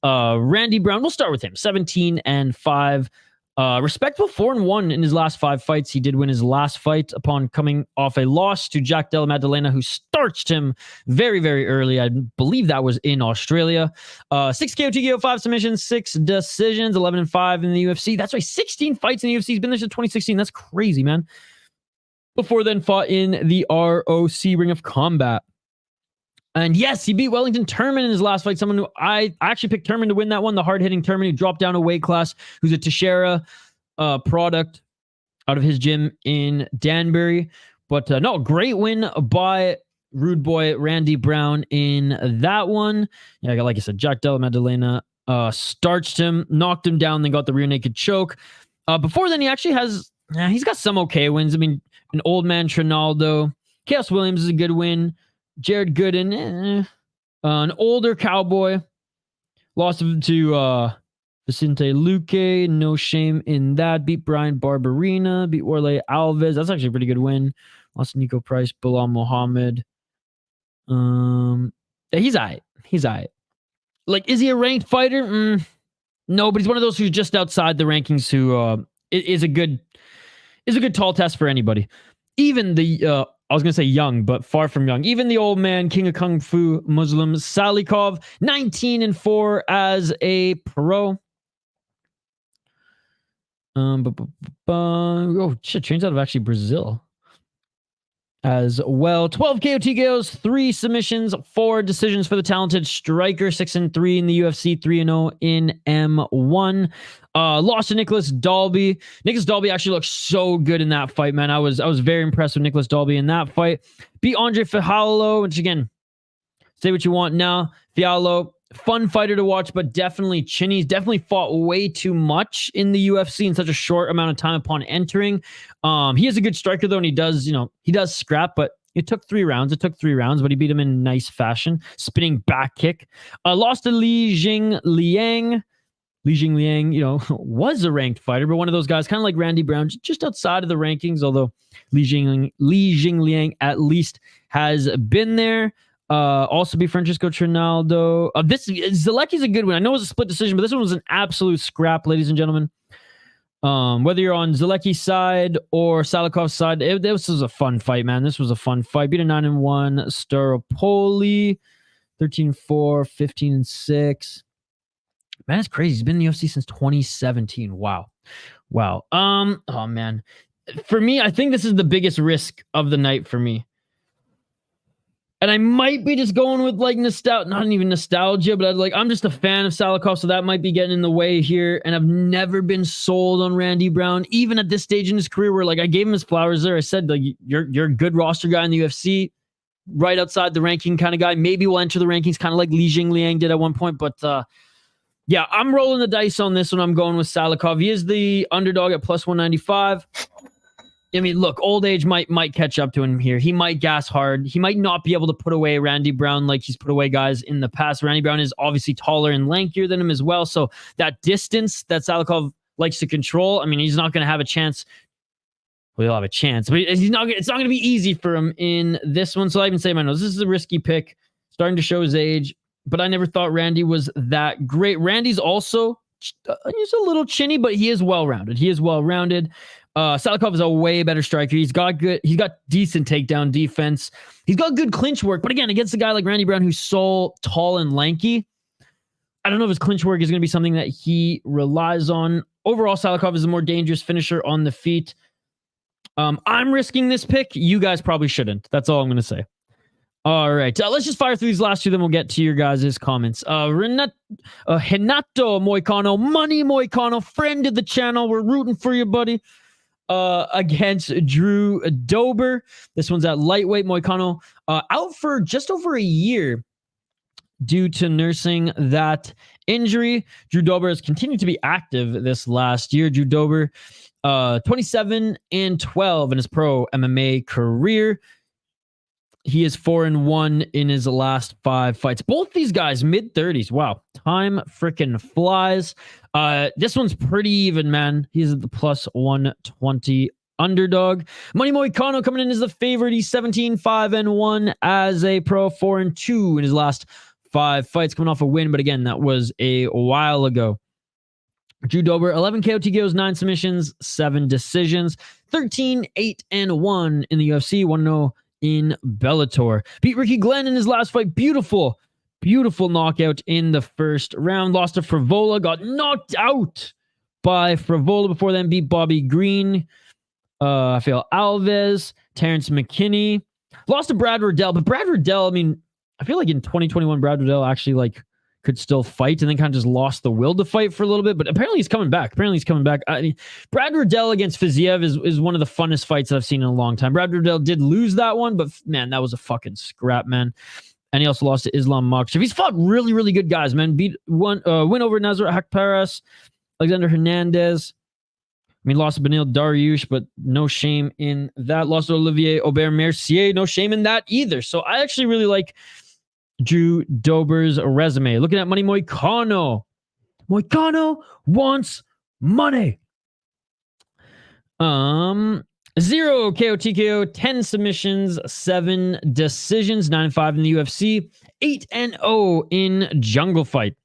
Randy Brown, we'll start with him. 17-5. Respectable 4-1 in his last 5 fights. He did win his last fight upon coming off a loss to Jack Della Maddalena, who starched him very, very early. I believe that was in Australia. 6 KO, TKO, 5 submissions, 6 decisions, 11-5 in the UFC. That's right, 16 fights in the UFC. He's been there since 2016. That's crazy, man. Before then, fought in the ROC Ring of Combat. And yes, he beat Wellington Turman in his last fight. Someone who I actually picked Turman to win that one. The hard-hitting Turman who dropped down a weight class, who's a Teixeira product out of his gym in Danbury. But no, great win by Rude Boy Randy Brown in that one. Yeah, like I said, Jack Della Maddalena starched him, knocked him down, then got the rear naked choke. Before then, he actually he's got some okay wins. I mean, an old man Trinaldo. Chaos Williams is a good win. Jared Gooden, an older cowboy, lost to Vicente Luque, no shame in that. Beat Brian Barberina, beat Warley Alves. That's actually a pretty good win. Lost to Nico Price, Bilal Muhammad. He's all right. Like, is he a ranked fighter? No, but he's one of those who's just outside the rankings who is a good tall test for anybody. Even the I was going to say young, but far from young. Even the old man, King of Kung Fu Muslim Salikhov, 19-4 as a pro. Oh, shit, trains out of actually Brazil as well. 12 KO TKOs, 3 submissions, 4 decisions for the talented striker. 6-3 in the UFC, 3-0 in M1. Lost to Nicholas Dalby. Nicholas Dalby actually looked so good in that fight, man. I was very impressed with Nicholas Dalby in that fight. Beat Andre Fialho, which again, say what you want now. Fialho, fun fighter to watch, but definitely chinny. He's definitely fought way too much in the UFC in such a short amount of time upon entering. He is a good striker though, and he does scrap, but it took 3 rounds. But he beat him in nice fashion. Spinning back kick. Lost to Li Jingliang. Li Jingliang, was a ranked fighter, but one of those guys, kind of like Randy Brown, just outside of the rankings, although Li Jingliang at least has been there. Also beat Francisco Trinaldo. Zaleki's a good one. I know it was a split decision, but this one was an absolute scrap, ladies and gentlemen. Whether you're on Zaleki's side or Salikhov's side, this was a fun fight, man. This was a fun fight. Beat a 9-1 Staropoli, 13-4, 15-6. Man, that's crazy. He's been in the UFC since 2017. Wow. Oh man. For me, I think this is the biggest risk of the night for me. And I might be just going with like not even nostalgia, but I'm just a fan of Salikhov, so that might be getting in the way here. And I've never been sold on Randy Brown, even at this stage in his career, where like I gave him his flowers there. I said, like, you're a good roster guy in the UFC, right outside the ranking kind of guy. Maybe we'll enter the rankings, kind of like Li Jingliang did at one point. But yeah, I'm rolling the dice on this one. I'm going with Salikhov. He is the underdog at plus 195. I mean, look, old age might catch up to him here. He might gas hard. He might not be able to put away Randy Brown like he's put away guys in the past. Randy Brown is obviously taller and lankier than him as well. So that distance that Salikhov likes to control, I mean, he's not going to have a chance. Well, he'll have a chance, but it's not going to be easy for him in this one. So I even say my nose. This is a risky pick, starting to show his age, but I never thought Randy was that great. Randy's also, he's a little chinny, but he is well-rounded. Salikhov is a way better striker. He's got decent takedown defense. He's got good clinch work, but again, against a guy like Randy Brown, who's so tall and lanky, I don't know if his clinch work is going to be something that he relies on. Overall, Salikhov is a more dangerous finisher on the feet. I'm risking this pick. You guys probably shouldn't. That's all I'm going to say. All right, let's just fire through these last two, then we'll get to your guys' comments. Renato Moicano, Money Moicano, friend of the channel. We're rooting for you, buddy. Against Drew Dober. This one's at lightweight. Moicano out for just over a year due to nursing that injury. Drew Dober has continued to be active this last year. Drew Dober, 27-12 in his pro MMA career. He is 4-1 in his last 5 fights. Both these guys, mid-30s. Wow. Time freaking flies. This one's pretty even, man. He's at the plus 120 underdog. Money Moicano coming in as the favorite. He's 17-5-1 as a pro, 4-2 in his last 5 fights, coming off a win. But again, that was a while ago. Drew Dober, 11 KO TKOs, 9 submissions, 7 decisions, 13-8-1 in the UFC, 1-0 in Bellator. Beat Ricky Glenn in his last fight. Beautiful knockout in the first round. Lost to Frivola. Got knocked out by Frivola before then. Beat Bobby Green. Rafael Alves. Terrence McKinney. Lost to Brad Riddell. But Brad Riddell, I mean, I feel like in 2021, Brad Riddell actually could still fight and then kind of just lost the will to fight for a little bit. But apparently he's coming back. I mean, Brad Riddell against Khizriev is one of the funnest fights that I've seen in a long time. Brad Riddell did lose that one, but man, that was a fucking scrap, man. And he also lost to Islam Makhachev. He's fought really, really good guys, man. Win over Nasser Hakparas, Alexander Hernandez. I mean, lost to Benil Dariush, but no shame in that. Lost to Olivier Aubert-Mercier. No shame in that either. So I actually really like Drew Dober's resume. Looking at Money Moicano. Moicano wants money. 0 KO TKO, 10 submissions, 7 decisions, 9-5 in the UFC, 8-0 in Jungle Fight.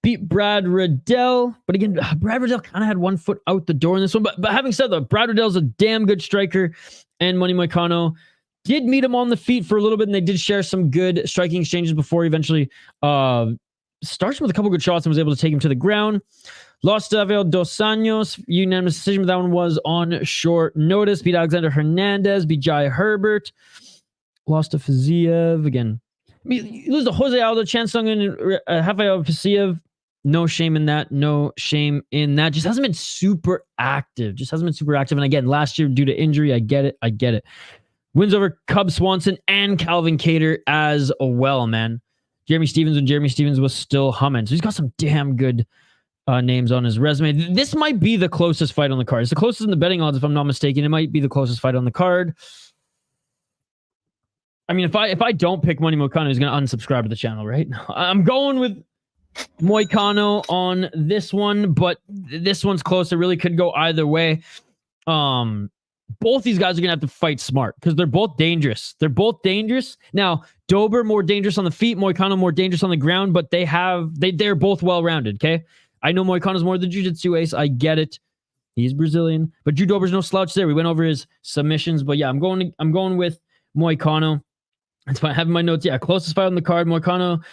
Beat Brad Riddell, but again, Brad Riddell kind of had one foot out the door in this one. But having said that, Brad Riddell's a damn good striker, and Money Moicano did meet him on the feet for a little bit, and they did share some good striking exchanges before he eventually starts with a couple good shots and was able to take him to the ground. Lost to Rafael Dos Anjos, unanimous decision, but that one was on short notice. Beat Alexander Hernandez, beat Jai Herbert. Lost to Khizriev again. I mean, you lose to Jose Aldo, Chan Sung, and Rafael Khizriev. No shame in that. Just hasn't been super active. And again, last year due to injury, I get it. Wins over Cub Swanson and Calvin Kattar as well, man. Jeremy Stevens was still humming. So he's got some damn good names on his resume. This might be the closest fight on the card. It's the closest in the betting odds, if I'm not mistaken. It might be the closest fight on the card. I mean, if I don't pick Money Moicano, he's going to unsubscribe to the channel, right? I'm going with Moicano on this one, but this one's close. It really could go either way. Both these guys are going to have to fight smart because they're both dangerous. Now, Dober more dangerous on the feet, Moicano more dangerous on the ground, but they're both well-rounded, okay? I know Moicano's more the jiu-jitsu ace. I get it. He's Brazilian, but Drew Dober's no slouch there. We went over his submissions, but yeah, I'm going with Moicano. That's fine. I have in my notes. Yeah, closest fight on the card. Moicano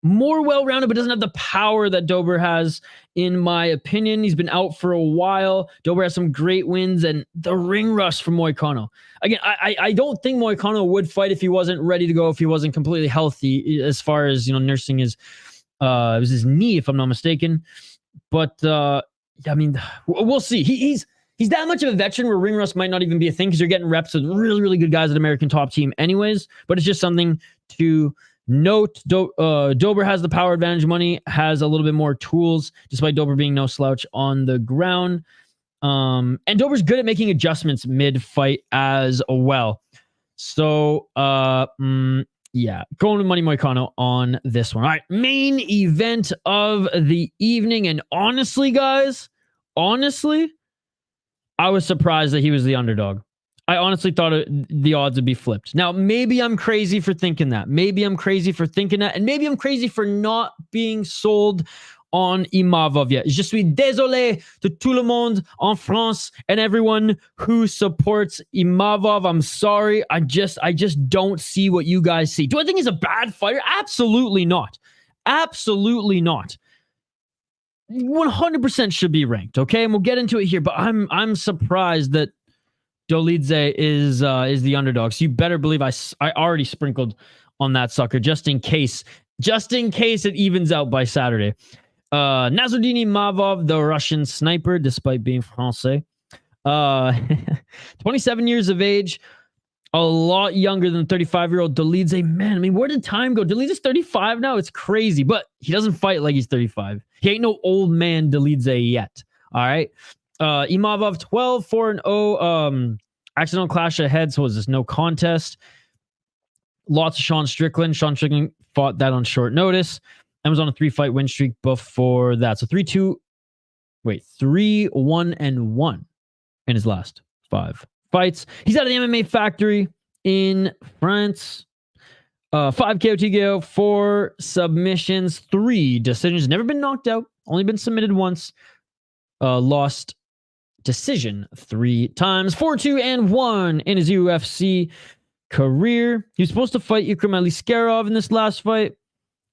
more well-rounded, but doesn't have the power that Dober has, in my opinion. He's been out for a while. Dober has some great wins, and the ring rust from Moicano. Again, I don't think Moicano would fight if he wasn't ready to go, if he wasn't completely healthy, as far as, nursing his, it was his knee, if I'm not mistaken. But, I mean, we'll see. He's that much of a veteran where ring rust might not even be a thing, because you're getting reps with really, really good guys at American Top Team anyways. But it's just something to note. Dober has the power advantage. Money has a little bit more tools, despite Dober being no slouch on the ground. And Dober's good at making adjustments mid-fight as well. So, yeah, going with Money Moicano on this one. All right, main event of the evening. And honestly, guys, I was surprised that he was the underdog. I honestly thought the odds would be flipped. Now, maybe I'm crazy for thinking that. And maybe I'm crazy for not being sold on Imavov yet. Je suis désolé to tout le monde en France and everyone who supports Imavov. I'm sorry. I just don't see what you guys see. Do I think he's a bad fighter? Absolutely not. Absolutely not. 100% should be ranked, okay? And we'll get into it here, but I'm surprised that Dolidze is the underdog. So you better believe I already sprinkled on that sucker just in case it evens out by Saturday. Nassourdine Imavov, the Russian sniper, despite being Francais. 27 years of age, a lot younger than 35-year-old Dolidze. Man, I mean, where did time go? Dolidze's 35 now. It's crazy, but he doesn't fight like he's 35. He ain't no old man Dolidze yet. All right. Imavov 12-4-0. Accidental clash of heads. Was this no contest? Lots of Sean Strickland. Sean Strickland fought that on short notice and was on a 3-fight win streak before that. So 3-1-1 in his last 5 fights. He's out of the MMA Factory in France. 5 KO TKO, 4 submissions, 3 decisions. Never been knocked out. Only been submitted once. Lost decision 3 times. 4-2-1 in his UFC career. He was supposed to fight Ikram Aliaskhab in this last fight.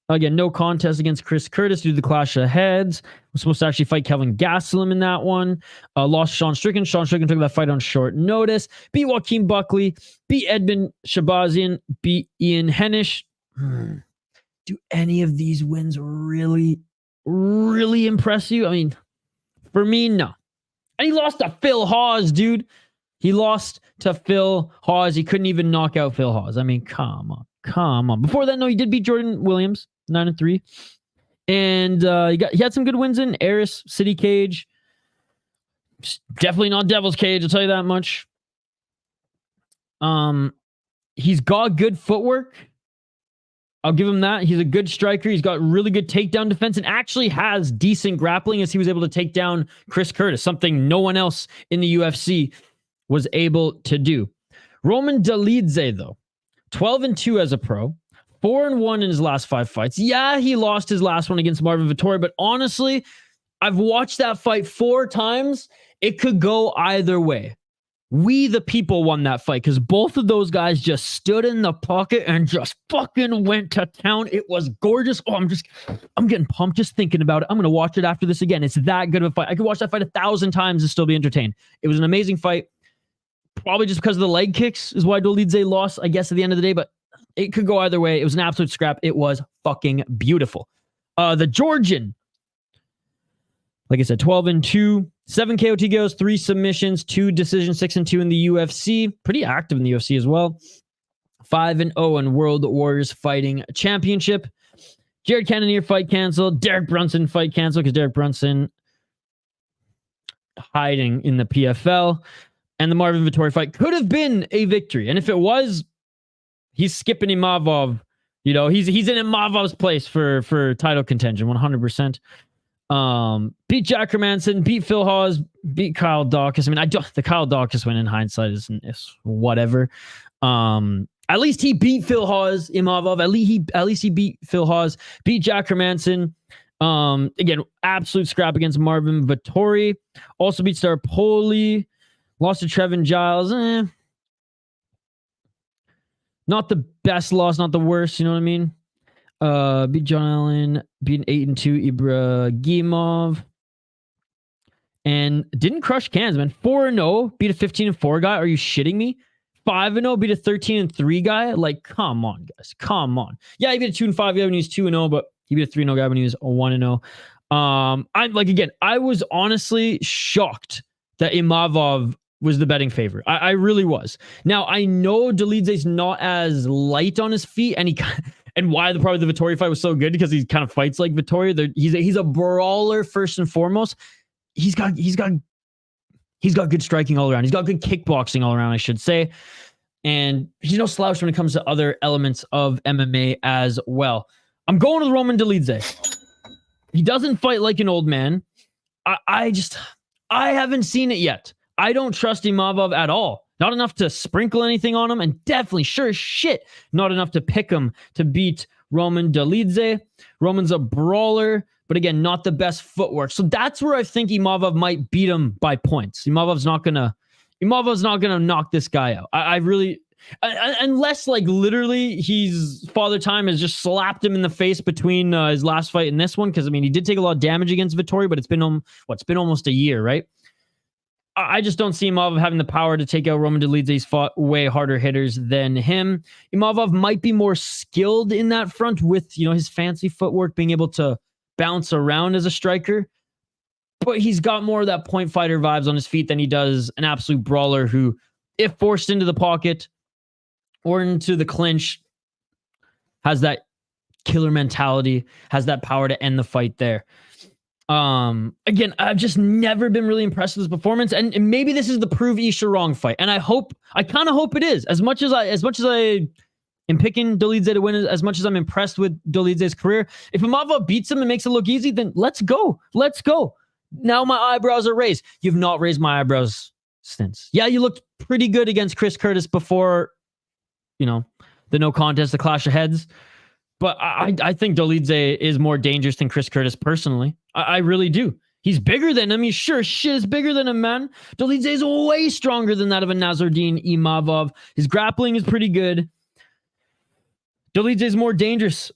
Again, no contest against Chris Curtis due to the clash of heads. Was supposed to actually fight Kelvin Gastelum in that one. Lost Sean Strickland. Sean Strickland took that fight on short notice. Beat Joaquin Buckley. Beat Edmund Shabazian. Beat Ian Hennish. Do any of these wins really, really impress you? I mean, for me, no. And he lost to Phil Hawes, dude. He lost to Phil Hawes. He couldn't even knock out Phil Hawes. I mean, come on. Before that, no, he did beat Jordan Williams, 9-3. And he had some good wins in Eris, City Cage. Definitely not Devil's Cage, I'll tell you that much. He's got good footwork. I'll give him that. He's a good striker. He's got really good takedown defense and actually has decent grappling, as he was able to take down Chris Curtis, something no one else in the UFC was able to do. Roman Dolidze, though, 12-2 as a pro, 4-1 in his last 5 fights. Yeah, he lost his last one against Marvin Vettori, but honestly, I've watched that fight 4 times. It could go either way. We, the people, won that fight because both of those guys just stood in the pocket and just fucking went to town. It was gorgeous. Oh, I'm getting pumped just thinking about it. I'm going to watch it after this again. It's that good of a fight. I could watch that fight 1,000 times and still be entertained. It was an amazing fight. Probably just because of the leg kicks is why Dolidze lost, I guess, at the end of the day, but it could go either way. It was an absolute scrap. It was fucking beautiful. The Georgian, like I said, 12-2, 7 KO TKOs, 3 submissions, 2 decisions, 6-2 in the UFC. Pretty active in the UFC as well. 5-0 in World Warriors Fighting Championship. Jared Cannonier fight canceled. Derek Brunson fight canceled because Derek Brunson hiding in the PFL. And the Marvin Vettori fight could have been a victory. And if it was, he's skipping Imavov. You know, he's in Imavov's place for title contention, 100%. Beat Jack Hermanson, beat Phil Hawes, beat Kyle Dawkins. I mean, the Kyle Dawkins win in hindsight is whatever. At least he beat Phil Hawes, Imavov. At least he beat Phil Hawes, beat Jack Hermanson. Again, absolute scrap against Marvin Vettori. Also beat Star Poli. Lost to Trevin Giles. Not the best loss, not the worst, you know what I mean? Beat John Allen, beat an 8-2 Ibrahimov. And didn't crush cans, man. 4-0, beat a 15-4 guy. Are you shitting me? 5-0, beat a 13-3 guy. Like, come on, guys. Come on. Yeah, he beat a 2-5 guy when he was 2-0, but he beat a 3-0 guy when he was 1-0. I'm like, again, I was honestly shocked that Imavov was the betting favorite. I really was. Now, I know Dolidze's not as light on his feet, and why probably the Vettori fight was so good, because he kind of fights like Vettori. He's a brawler first and foremost. He's got good striking all around. He's got good kickboxing all around, I should say. And he's no slouch when it comes to other elements of MMA as well. I'm going with Roman Dolidze. He doesn't fight like an old man. I haven't seen it yet. I don't trust Imavov at all. Not enough to sprinkle anything on him, and definitely, sure as shit, not enough to pick him to beat Roman Dolidze. Roman's a brawler, but again, not the best footwork. So that's where I think Imavov might beat him by points. Imavov's not gonna knock this guy out. I really, unless like literally he's Father Time has just slapped him in the face between his last fight and this one. Because I mean, he did take a lot of damage against Vettori, but it's been almost a year, right? I just don't see Imavov having the power to take out Roman Dolidze. He's fought way harder hitters than him. Imavov might be more skilled in that front with, his fancy footwork, being able to bounce around as a striker. But he's got more of that point fighter vibes on his feet than he does an absolute brawler who, if forced into the pocket or into the clinch, has that killer mentality, has that power to end the fight there. Again, I've just never been really impressed with his performance, and maybe this is the prove Isha wrong fight, and I kind of hope it is. As much as I am picking Dolidze to win, as much as I'm impressed with Dolidze's career, if Imavov beats him and makes it look easy, then let's go. Now my eyebrows are raised. You've not raised my eyebrows since. Yeah, you looked pretty good against Chris Curtis before, the no contest, the clash of heads. But I think Dolidze is more dangerous than Chris Curtis personally. I really do. He's bigger than him. He sure shit is bigger than him, man. Dolidze is way stronger than that of a Nassourdine Imavov. His grappling is pretty good. Dolidze is more dangerous.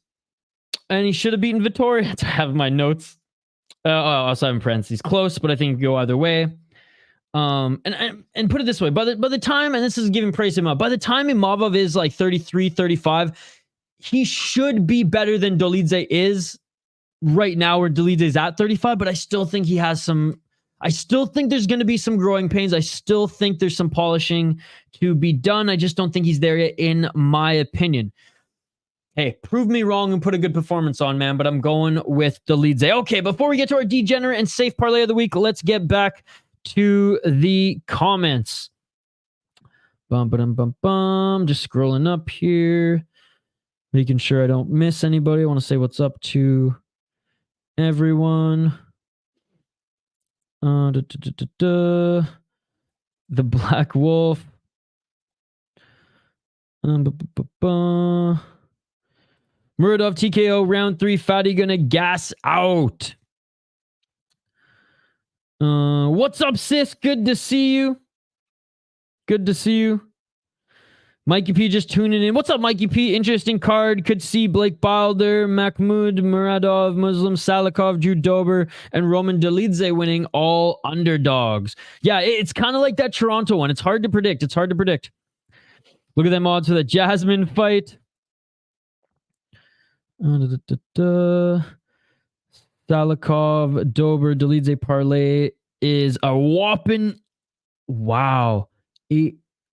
And he should have beaten Vettori. I have my notes. I also have in parentheses. Close, but I think it can go either way. And put it this way. By the time, and this is giving praise to him, by the time Imavov is like 33, 35, he should be better than Dolidze is right now, where Dolidze is at 35, but I still think he has I still think there's going to be some growing pains. I still think there's some polishing to be done. I just don't think he's there yet, in my opinion. Hey, prove me wrong and put a good performance on, man, but I'm going with Dolidze. Okay, before we get to our degenerate and safe parlay of the week, let's get back to the comments. Just scrolling up here. Making sure I don't miss anybody. I want to say what's up to everyone. The Black Wolf. Muradov TKO round 3. Fatty gonna gas out. What's up, sis? Good to see you. Mikey P just tuning in. What's up, Mikey P? Interesting card. Could see Blake Bilder, Makhmud, Muradov, Muslim, Salikhov, Drew Dober, and Roman Dolidze winning, all underdogs. Yeah, it's kind of like that Toronto one. It's hard to predict. Look at them odds for the Jasmine fight. Salikhov, Dober, Dolidze parlay is a whopping, wow,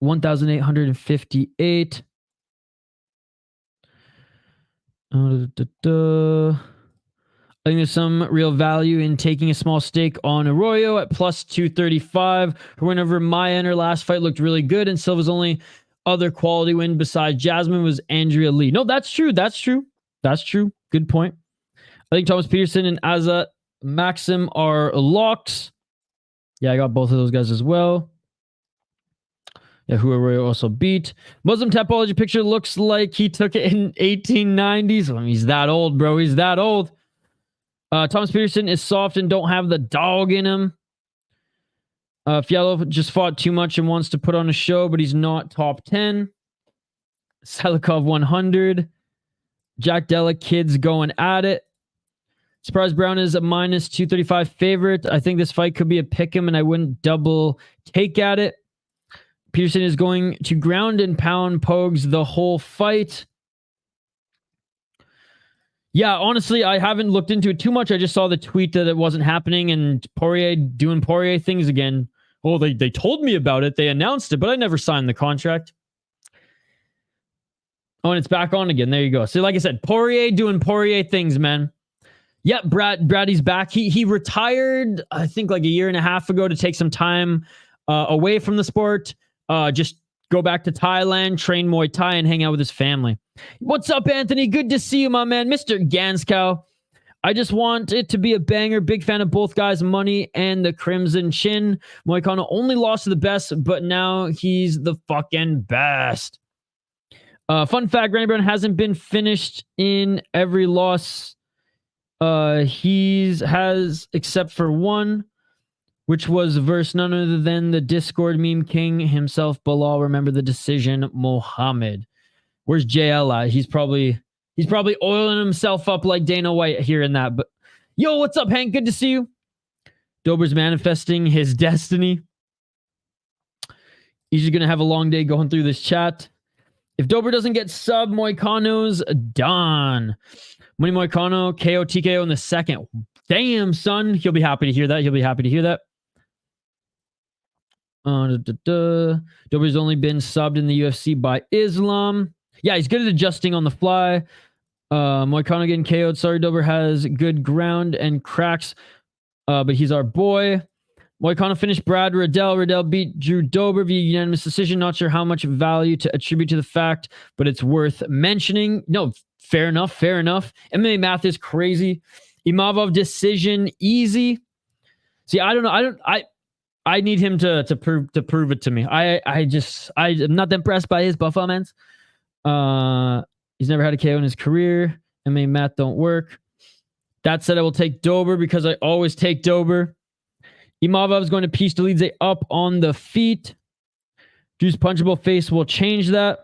1,858. I think there's some real value in taking a small stake on Araujo at plus 235. Her win over Maya in her last fight looked really good, and Silva's only other quality win besides Jasmine was Andrea Lee. No, that's true. Good point. I think Thomas Peterson and Azat Maksum are locks. Yeah, I got both of those guys as well. Yeah, who Araujo also beat. Muslim Tapology picture looks like he took it in 1890s. I mean, he's that old, bro. He's that old. Thomas Peterson is soft and don't have the dog in him. Fiallo just fought too much and wants to put on a show, but he's not top 10. Salikhov 100. Jack Della kids going at it. Surprise Brown is a minus 235 favorite. I think this fight could be a pick'em, and I wouldn't double take at it. Peterson is going to ground and pound Pogues the whole fight. Yeah, honestly, I haven't looked into it too much. I just saw the tweet that it wasn't happening, and Poirier doing Poirier things again. Oh, they told me about it. They announced it, but I never signed the contract. Oh, and it's back on again. There you go. So like I said, Poirier doing Poirier things, man. Yep, Brady's back. He retired, I think, like a year and a half ago to take some time away from the sport. Just go back to Thailand, train Muay Thai, and hang out with his family. What's up, Anthony? Good to see you, my man. Mr. Ganskow. I just want it to be a banger. Big fan of both guys' money and the Crimson Chin. Moicano only lost to the best, but now he's the fucking best. Fun fact, Randy Brown hasn't been finished in every loss he has, except for one, which was versus none other than the Discord meme king himself, Bilal. Remember the decision, Mohammed. Where's JL at? He's probably oiling himself up like Dana White here in that. But yo, what's up, Hank? Good to see you. Dober's manifesting his destiny. He's just gonna have a long day going through this chat. If Dober doesn't get sub, Moicano's done. Money Moicano, KO, TKO in the second. Damn, son. He'll be happy to hear that. Dober's only been subbed in the UFC by Islam. Yeah, he's good at adjusting on the fly. Moicano getting KO'd. Sorry, Dober has good ground and cracks, but he's our boy. Moicano finished Brad Riddell. Riddell beat Drew Dober via unanimous decision. Not sure how much value to attribute to the fact, but it's worth mentioning. No, fair enough. MMA math is crazy. Imavov decision easy. See, I don't know. I need him to prove it to me. I'm not that impressed by his performance. He's never had a KO in his career. MMA math don't work. That said, I will take Dober because I always take Dober. Imavov is going to piece Dolidze up on the feet. Drew's punchable face will change that.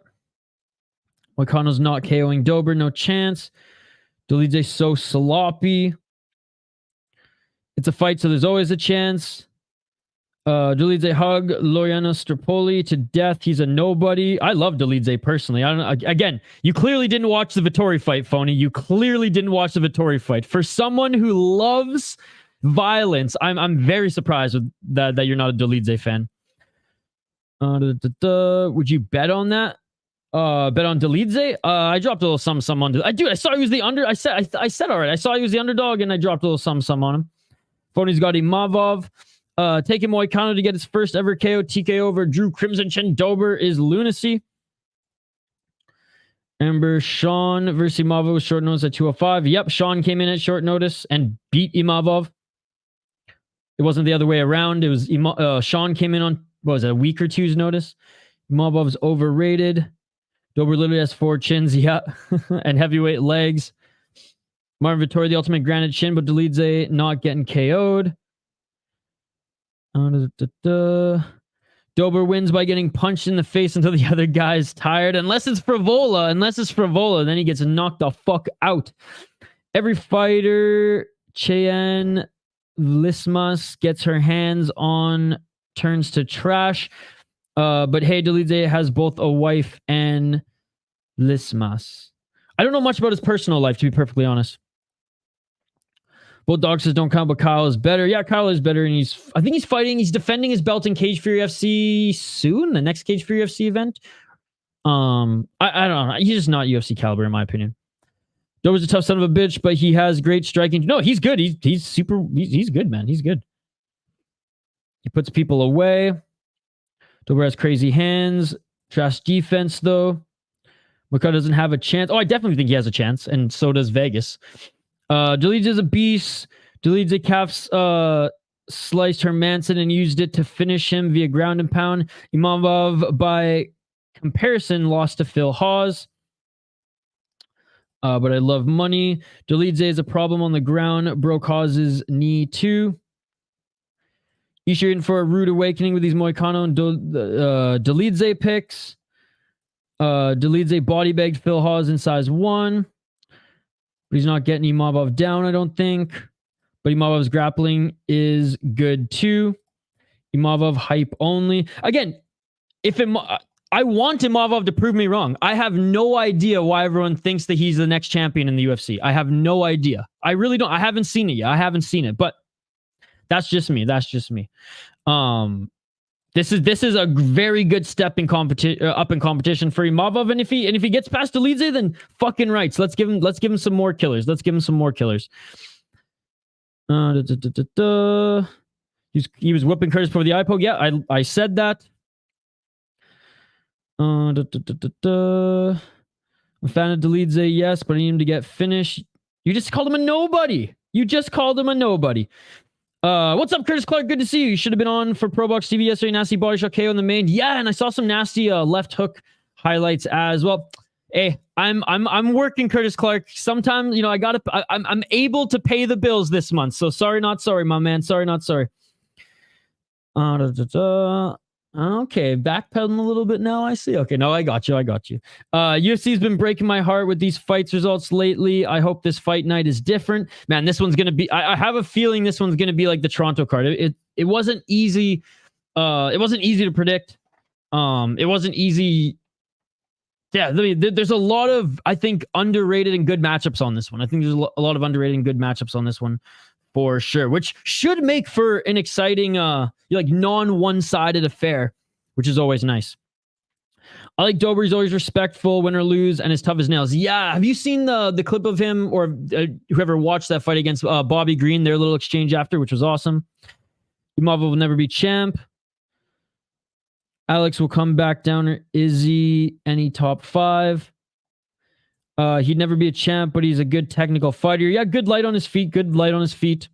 Moicano's not KOing Dober, no chance. Dolidze so sloppy. It's a fight, so there's always a chance. Dolidze hug Loriano Strapoli to death. He's a nobody. I love Dolidze personally. I don't know. Again, you clearly didn't watch the Vettori fight, Phony. You clearly didn't watch the Vettori fight. For someone who loves violence, I'm very surprised with that you're not a Dolidze fan. Would you bet on that? Bet on Dolidze? I dropped a little sum on. I saw he was the under. I said all right. I saw he was the underdog, and I dropped a little sum on him. Phony's got Imavov. Taking Moicano to get his first ever KO TKO over Drew Crimson Chin Dober is lunacy. Remember Sean versus Imavov was short notice at 205. Yep, Sean came in at short notice and beat Imavov. It wasn't the other way around. It was Sean came in on, what was it, a week or two's notice. Imavov's overrated. Dober literally has 4 chins, yeah, and heavyweight legs. Martin Vettori, the ultimate granite chin, but Dolidze not getting KO'd. Dober wins by getting punched in the face until the other guy's tired. Unless it's Frivola, then he gets knocked the fuck out. Every fighter, Cheyenne Lismas gets her hands on turns to trash. But hey, Dolidze has both a wife and Lismas. I don't know much about his personal life, to be perfectly honest. Both dogs don't count, but Kyle is better. Yeah, Kyle is better, and I think he's defending his belt in Cage Fury FC soon, the next Cage Fury FC event. I don't know. He's just not UFC caliber, in my opinion. Dober's a tough son of a bitch, but he has great striking. No, he's good. He's good, man. He's good. He puts people away. Dober has crazy hands. Trash defense, though. Moicano doesn't have a chance. Oh, I definitely think he has a chance, and so does Vegas. Dolidze is a beast. Dolidze calves sliced Hermanson and used it to finish him via ground and pound. Imavov, by comparison, lost to Phil Hawes. But I love money. Dolidze is a problem on the ground. Broke Hawes' knee too. You're in for a rude awakening with these Moicano and Dolidze picks. Dolidze body bagged Phil Hawes in size 1. but he's not getting Imavov down, I don't think. But Imavov's grappling is good too. Imavov hype only. Again, I want Imavov to prove me wrong. I have no idea why everyone thinks that he's the next champion in the UFC. I have no idea. I really don't. I haven't seen it yet. I haven't seen it, but that's just me. That's just me. This is a very good step in up in competition for Imavov, and if he gets past Dolidze, then fucking rights. Let's give him some more killers. Let's give him some more killers. He was whipping Curtis for the eye poke. Yeah, I said that. I'm a fan of Dolidze, yes, but I need him to get finished. You just called him a nobody. What's up, Curtis Clark? Good to see you. You should have been on for Pro Box TV yesterday. Nasty body shot KO in the main. Yeah, and I saw some nasty left hook highlights as well. Hey, I'm working, Curtis Clark. Sometimes, you know, I'm able to pay the bills this month. So sorry, not sorry, my man. Sorry, not sorry. Okay, backpedaling a little bit now. I see. Okay, no, I got you. UFC's been breaking my heart with these fights results lately. I hope this fight night is different. Man, this one's gonna be. I have a feeling this one's gonna be like the Toronto card. It wasn't easy. It wasn't easy to predict. It wasn't easy. Yeah, there's a lot of, I think, underrated and good matchups on this one. I think there's a lot of underrated and good matchups on this one. For sure, which should make for an exciting, like non-one-sided affair, which is always nice. I like Dober. He's always respectful, win or lose, and as tough as nails. Yeah, have you seen the clip of him or whoever watched that fight against Bobby Green? Their little exchange after, which was awesome. Imavov will never be champ. Alex will come back down. Is he any top 5? He'd never be a champ, but he's a good technical fighter. Yeah, good light on his feet.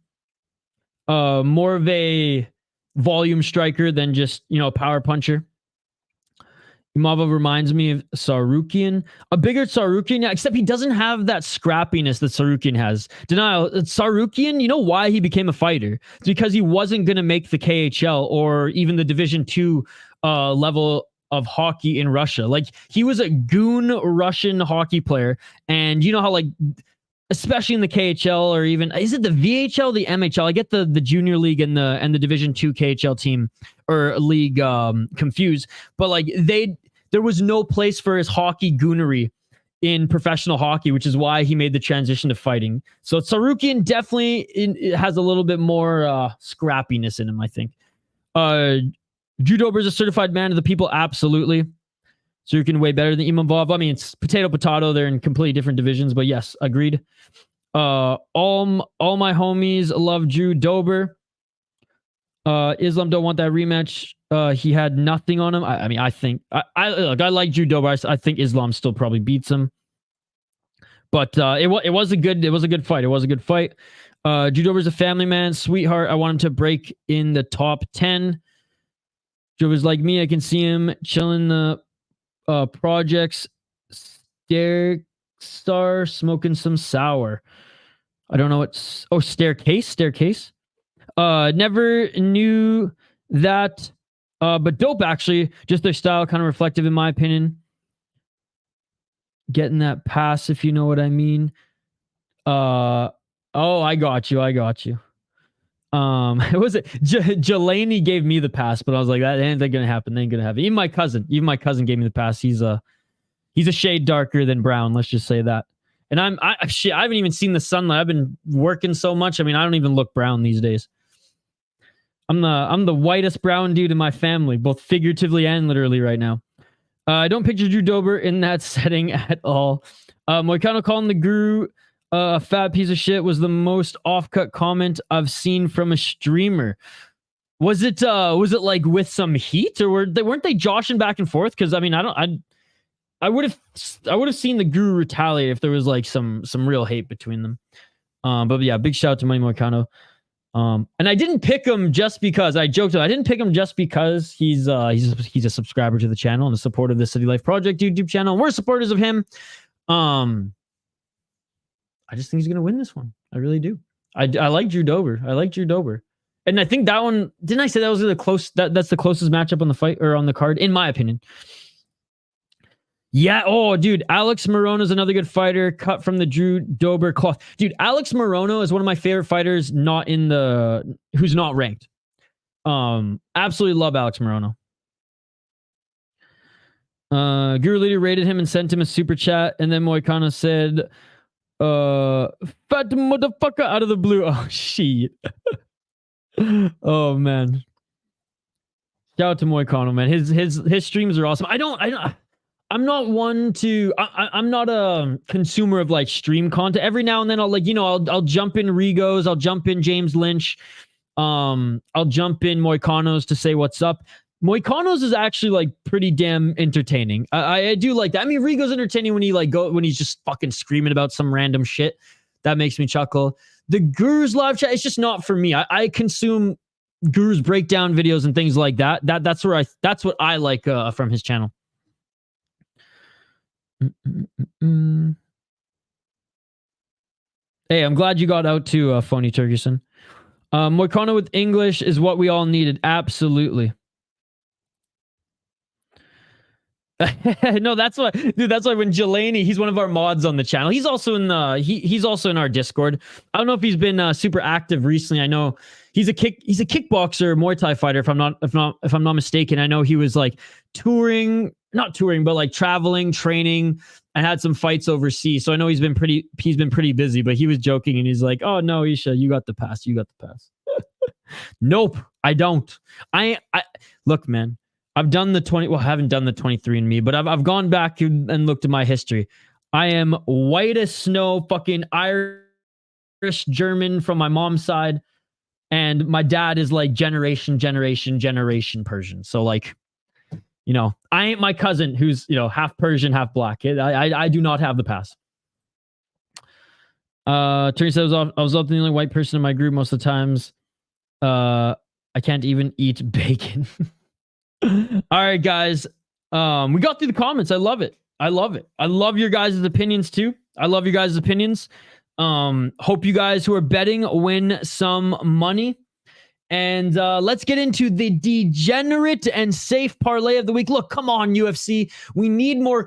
More of a volume striker than just, you know, a power puncher. Imavov reminds me of Tsarukyan. A bigger Tsarukyan, yeah, except he doesn't have that scrappiness that Tsarukyan has. Denial. Tsarukyan, you know why he became a fighter? It's because he wasn't going to make the KHL or even the Division 2 level of hockey in Russia. Like, he was a goon Russian hockey player, and you know how, like, especially in the KHL or even, is it the VHL, the MHL? I get the junior league and the Division 2 KHL team or league confused, but like there was no place for his hockey goonery in professional hockey, which is why he made the transition to fighting. So Tsarukyan definitely has a little bit more scrappiness in him, I think. Dober is a certified man of the people, absolutely. Tsarukyan way better than Imavov. I mean, it's potato. They're in completely different divisions, but yes, agreed. All my homies love Drew Dober. Islam don't want that rematch. He had nothing on him. I think I like Drew Dober. I think Islam still probably beats him. But it was a good fight. Drew Dober's a family man, sweetheart. I want him to break in the top 10. Dober's like me. I can see him chilling the projects, star smoking some sour. I don't know what's staircase. Never knew that, but dope actually. Just their style, kind of reflective in my opinion. Getting that pass, if you know what I mean. I got you. It was Jelani gave me the pass, but I was like, that ain't gonna happen. Even my cousin gave me the pass. He's a shade darker than brown. Let's just say that. And I haven't even seen the sunlight. I've been working so much. I mean, I don't even look brown these days. I'm the whitest brown dude in my family, both figuratively and literally right now. I don't picture Drew Dober in that setting at all. Moicano calling the guru a fat piece of shit was the most off-cut comment I've seen from a streamer. Was it like with some heat, or weren't they joshing back and forth? Because I mean, I would have seen the guru retaliate if there was like some real hate between them. But yeah, big shout out to Money Moicano. And I didn't pick him just because I joked. I didn't pick him just because he's a subscriber to the channel and a supporter of the City Life Project YouTube channel. We're supporters of him. I just think he's gonna win this one. I really do. I like Drew Dober. And I think that one, didn't I say that was that's the closest matchup on the fight or on the card, in my opinion. Yeah. Oh, dude. Alex Morono is another good fighter, cut from the Drew Dober cloth. Dude, Alex Morono is one of my favorite fighters, who's not ranked. Absolutely love Alex Morono. Guru Leader rated him and sent him a super chat, and then Moicano said, fat motherfucker out of the blue. Oh, shit. Oh, man. Shout out to Moicano, man. His streams are awesome. I'm not one to. I'm not a consumer of like stream content. Every now and then I'll jump in Rigos. I'll jump in James Lynch. I'll jump in Moicano's to say what's up. Moicano's is actually like pretty damn entertaining. I do like that. I mean, Rigo's entertaining when he's just fucking screaming about some random shit. That makes me chuckle. The Guru's live chat, it's just not for me. I consume Guru's breakdown videos and things like that. That's what I like from his channel. Hey, I'm glad you got out to Phony Turgerson. Moicano with English is what we all needed. Absolutely. No, that's why, dude. That's why when Jelani, he's one of our mods on the channel. He's also in he's also in our Discord. I don't know if he's been super active recently. I know he's a kickboxer, Muay Thai fighter. If I'm not mistaken, I know he was like not touring, but like traveling, training, and had some fights overseas. So I know he's been pretty busy. But he was joking and he's like, "Oh no, Isha, you got the pass. You got the pass." Nope, I don't. I look, man. I've done the 20. Well, I haven't done the 23andMe, but I've gone back and looked at my history. I am white as snow, fucking Irish, German from my mom's side, and my dad is like generation Persian. So like, I ain't my cousin who's half Persian, half black. I do not have the pass. Terry says I was the only white person in my group most of the times. I can't even eat bacon. All right, guys. We got through the comments. I love it. I love your guys' opinions too. Hope you guys who are betting win some money. And let's get into the degenerate and safe parlay of the week. Look, come on, UFC. We need more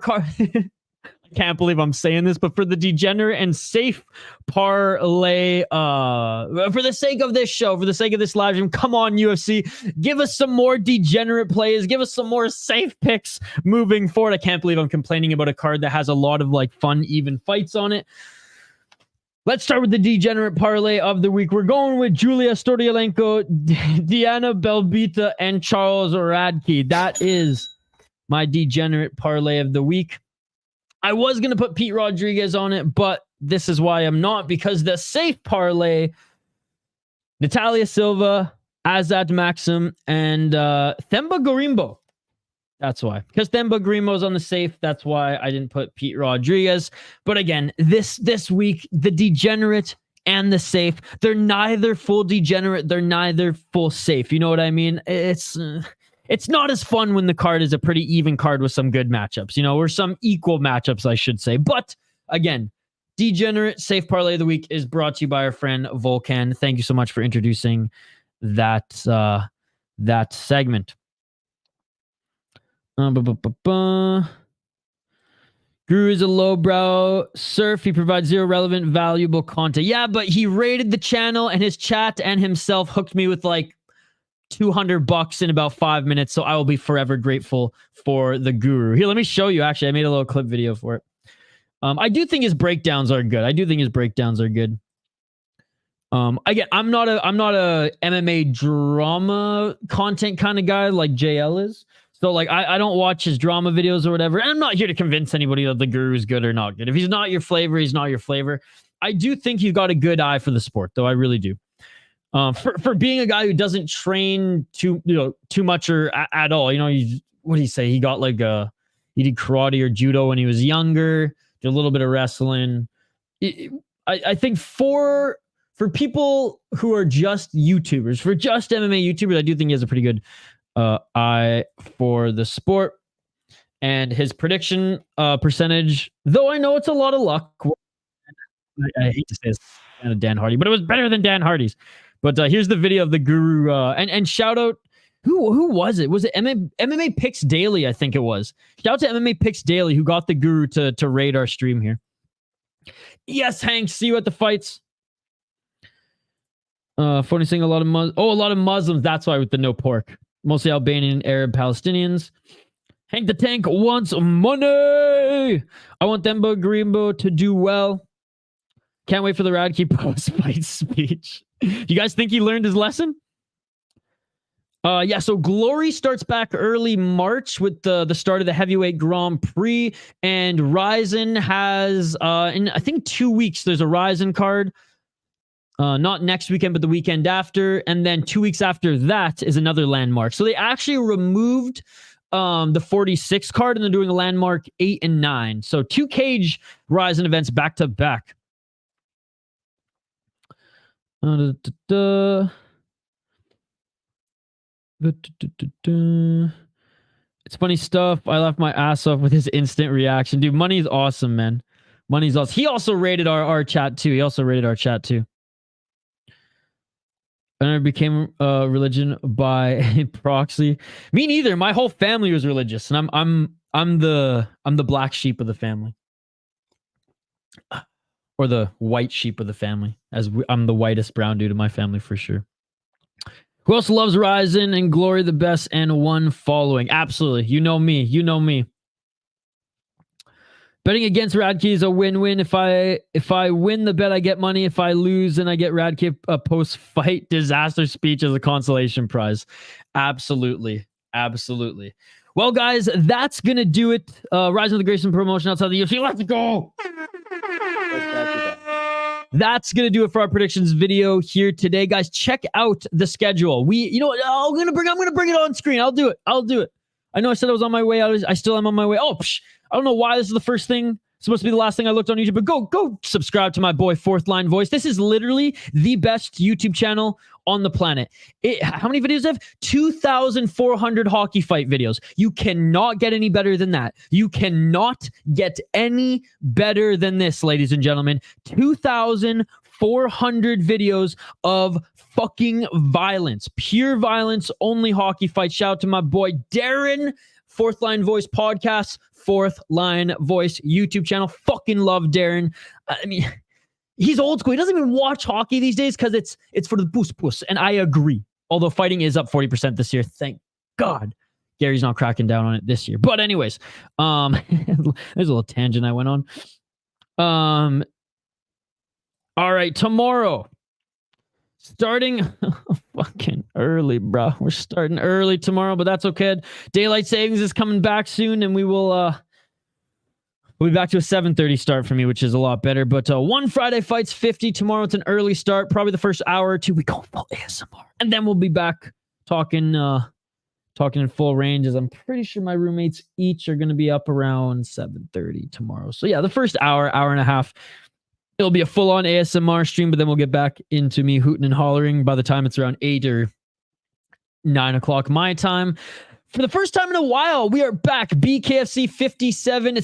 I can't believe I'm saying this, but for the degenerate and safe parlay, for the sake of this show, for the sake of this live stream, come on, UFC, give us some more degenerate plays, give us some more safe picks moving forward. I can't believe I'm complaining about a card that has a lot of like fun, even fights on it. Let's start with the degenerate parlay of the week. We're going with Julia Stodyalenko, Diana Belbiţă, and Charles Radtke. That is my degenerate parlay of the week. I was going to put Pete Rodriguez on it, but this is why I'm not, because the safe parlay, Natália Silva, Azat Maksum, and Themba Gorimbo. That's why. Because Themba Gorimbo's on the safe. That's why I didn't put Pete Rodriguez. But again, this week, the degenerate and the safe, they're neither full degenerate. They're neither full safe. You know what I mean? It's not as fun when the card is a pretty even card with some good matchups, or some equal matchups, I should say. But again, degenerate safe parlay of the week is brought to you by our friend Volcan. Thank you so much for introducing that segment. Guru is a lowbrow surf. He provides zero relevant, valuable content. Yeah, but he rated the channel, and his chat and himself hooked me with like $200 in about 5 minutes. So I will be forever grateful for the Guru. Here, let me show you. Actually, I made a little clip video for it. I do think his breakdowns are good. Again, I'm not a MMA drama content kind of guy like JL is. So like I don't watch his drama videos or whatever. And I'm not here to convince anybody that the Guru is good or not good. If he's not your flavor, he's not your flavor. I do think he's got a good eye for the sport, though. I really do. For being a guy who doesn't train too much or at all. What do you say? He got like he did karate or judo when he was younger. Did a little bit of wrestling. I think for people who are just YouTubers, for just MMA YouTubers, I do think he has a pretty good eye for the sport. And his prediction percentage, though I know it's a lot of luck. I hate to say this, Dan Hardy, but it was better than Dan Hardy's. But here's the video of the Guru, and shout out Who was it? Was it MMA Picks Daily? I think it was. Shout out to MMA Picks Daily who got the guru to raid our stream here. Yes, Hank. See you at the fights. Funny saying a lot of Muslims. That's why with the no pork. Mostly Albanian, Arab, Palestinians. Hank the Tank wants money. I want Themba Gorimbo to do well. Can't wait for the Radtke post-fight speech. You guys think he learned his lesson? Yeah, so Glory starts back early March with the start of the heavyweight Grand Prix, and Ryzen has, in I think 2 weeks, there's a Ryzen card. Not next weekend, but the weekend after, and then 2 weeks after that is another landmark. So they actually removed the 46 card, and they're doing a landmark 8 and 9. So 2 cage Ryzen events back to back. It's funny stuff. I laughed my ass off with his instant reaction. Dude, Money's awesome, man. Money's awesome. He also rated our chat too. I never became a religion by proxy. Me neither. My whole family was religious, and I'm the black sheep of the family. Or the white sheep of the family. I'm the whitest brown dude in my family for sure. Who else loves Ryzen and Glory the best and one following? Absolutely. You know me. Betting against Radtke is a win-win. If I win the bet, I get money. If I lose, then I get Radtke a post-fight disaster speech as a consolation prize. Absolutely. Well, guys, that's going to do it. Ryzen of the Grayson promotion outside the UFC. Let's go! That's going to do it for our predictions video here today. Guys, check out the schedule. I'm going to bring it on screen. I'll do it. I know I said I was on my way. I still am on my way. I don't know why this is the first thing. It's supposed to be the last thing I looked on YouTube, but go subscribe to my boy Fourth Line Voice. This is literally the best YouTube channel on the planet. How many videos do I have? 2,400 hockey fight videos. You cannot get any better than that. You cannot get any better than this, ladies and gentlemen. 2,400 videos of fucking violence. Pure violence, only hockey fight. Shout out to my boy Darren. Fourth Line Voice podcast, Fourth Line Voice YouTube channel. Fucking love Darren. I mean, he's old school. He doesn't even watch hockey these days because it's for the puss. And I agree. Although fighting is up 40% this year. Thank God. Gary's not cracking down on it this year. But anyways, there's a little tangent I went on. All right, tomorrow. Starting fucking early, bro. We're starting early tomorrow, but that's okay. Daylight savings is coming back soon, and we'll be back to a 7:30 start for me, which is a lot better. But one Friday fights 50 tomorrow. It's an early start, probably the first hour or two. We go full ASMR, and then we'll be back talking in full range. As I'm pretty sure my roommates each are going to be up around 7:30 tomorrow. So yeah, the first hour and a half. It'll be a full-on ASMR stream, but then we'll get back into me hooting and hollering by the time it's around 8 or 9 o'clock my time. For the first time in a while, we are back. BKFC 57.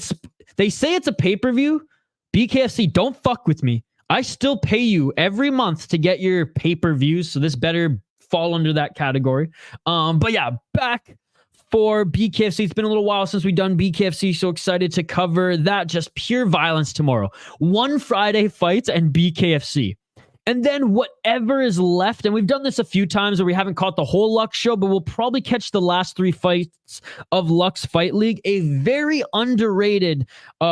They say it's a pay-per-view. BKFC, don't fuck with me. I still pay you every month to get your pay-per-views, so this better fall under that category. But yeah, back for BKFC. It's been a little while since we've done BKFC, so excited to cover that. Just pure violence tomorrow. One Friday fights and BKFC. And then whatever is left, and we've done this a few times where we haven't caught the whole Lux show, but we'll probably catch the last 3 fights of Lux Fight League, a very underrated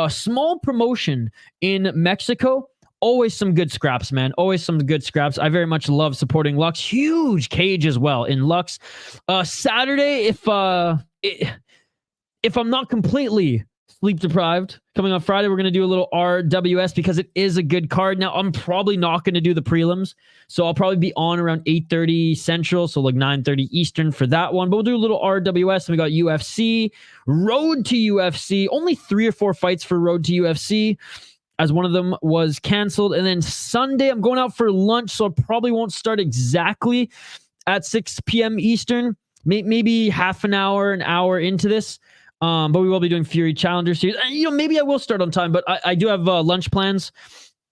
small promotion in Mexico. Always some good scraps, man. Always some good scraps. I very much love supporting Lux. Huge cage as well in Lux. Saturday, if I'm not completely sleep deprived, coming on Friday, we're going to do a little RWS because it is a good card. Now, I'm probably not going to do the prelims, so I'll probably be on around 8:30 Central, so like 9:30 Eastern for that one. But we'll do a little RWS, and we got UFC, Road to UFC. Only 3 or 4 fights for Road to UFC, as one of them was canceled. And then Sunday, I'm going out for lunch, so I probably won't start exactly at 6 p.m. Eastern. Maybe half an hour into this. But we will be doing Fury Challenger Series. Maybe I will start on time, but I do have lunch plans.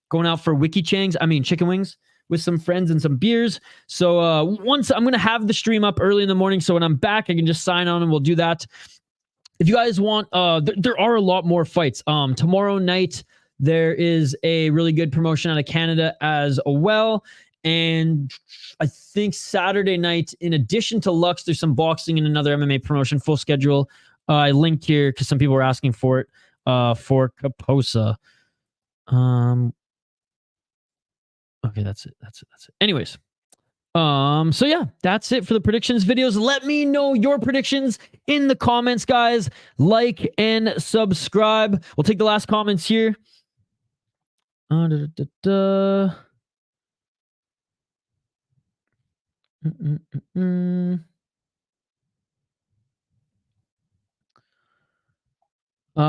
Going out for chicken wings with some friends and some beers. So once I'm going to have the stream up early in the morning. So when I'm back, I can just sign on and we'll do that. If you guys want, there are a lot more fights. Tomorrow night, there is a really good promotion out of Canada as well. And I think Saturday night, in addition to Lux, there's some boxing and another MMA promotion, full schedule. I linked here because some people were asking for it for Kaposa. Okay, that's it. Anyways, so yeah, that's it for the predictions videos. Let me know your predictions in the comments, guys. Like and subscribe. We'll take the last comments here. I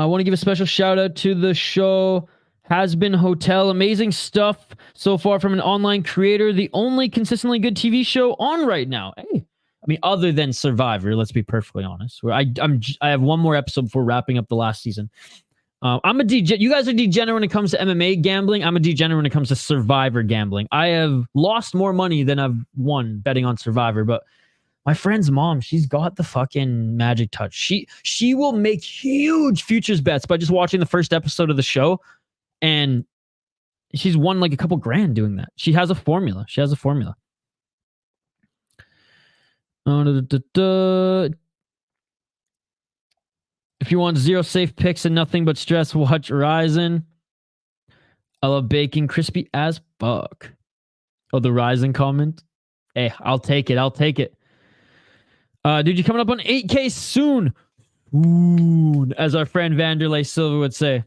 want to give a special shout out to the show Has Been Hotel. Amazing stuff so far from an online creator. The only consistently good TV show on right now. Hey, I mean, other than Survivor, let's be perfectly honest. Where I have one more episode before wrapping up the last season. I'm a degenerate. You guys are degenerate when it comes to MMA gambling. I'm a degenerate when it comes to Survivor gambling. I have lost more money than I've won betting on Survivor, but my friend's mom, she's got the fucking magic touch. She will make huge futures bets by just watching the first episode of the show, and she's won like a couple grand doing that. She has a formula. If you want zero safe picks and nothing but stress, watch Ryzen. I love bacon, crispy as fuck. Oh, the Ryzen comment. Hey, I'll take it. Dude, you're coming up on 8K soon. Ooh, as our friend Vanderlei Silva would say.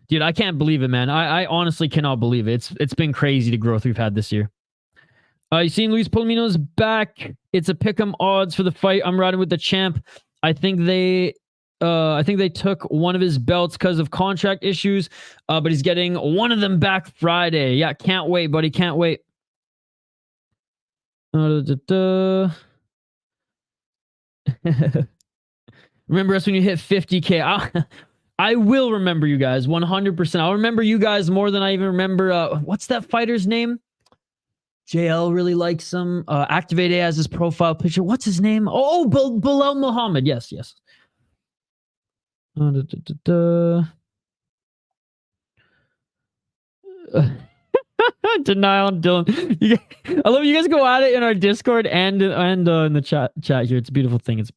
Dude, I can't believe it, man. I honestly cannot believe it. It's been crazy the growth we've had this year. You seen Luis Palomino's back? It's a pick'em odds for the fight. I'm riding with the champ. I think they took one of his belts because of contract issues, but he's getting one of them back Friday. Yeah, can't wait, buddy. Can't wait. Remember us when you hit 50K. I will remember you guys 100%. I'll remember you guys more than I even remember. What's that fighter's name? JL really likes him. Activate A as his profile picture. What's his name? Oh, Bilal Muhammad. Yes. Denial on Dylan. I love you guys go at it in our Discord and in the chat here. It's a beautiful thing. Ain't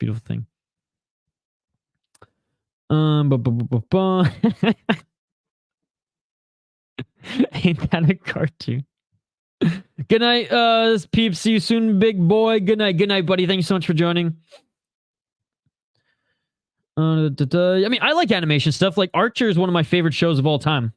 that a cartoon? Good night, peeps. See you soon, big boy. Good night, buddy. Thank you so much for joining. I mean, I like animation stuff. Like Archer is one of my favorite shows of all time.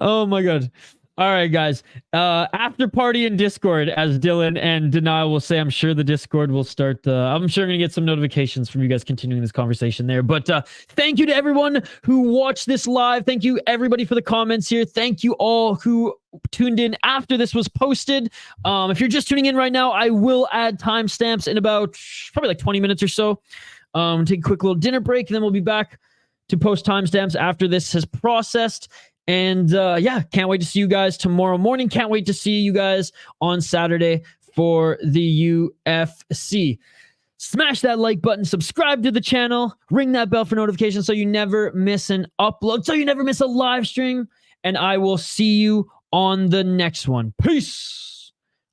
Oh my god. All right, guys. After party in Discord, as Dylan and Denial will say, I'm sure the Discord will start. I'm sure I'm going to get some notifications from you guys continuing this conversation there. But thank you to everyone who watched this live. Thank you, everybody, for the comments here. Thank you all who tuned in after this was posted. If you're just tuning in right now, I will add timestamps in about probably like 20 minutes or so. Take a quick little dinner break, and then we'll be back to post timestamps after this has processed. And yeah, can't wait to see you guys tomorrow morning. Can't wait to see you guys on Saturday for the UFC. Smash that like button, subscribe to the channel, ring that bell for notifications so you never miss an upload, so you never miss a live stream. And I will see you on the next one. Peace.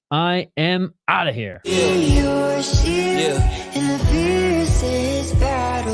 I am out of here. In your shield, in the fiercest battle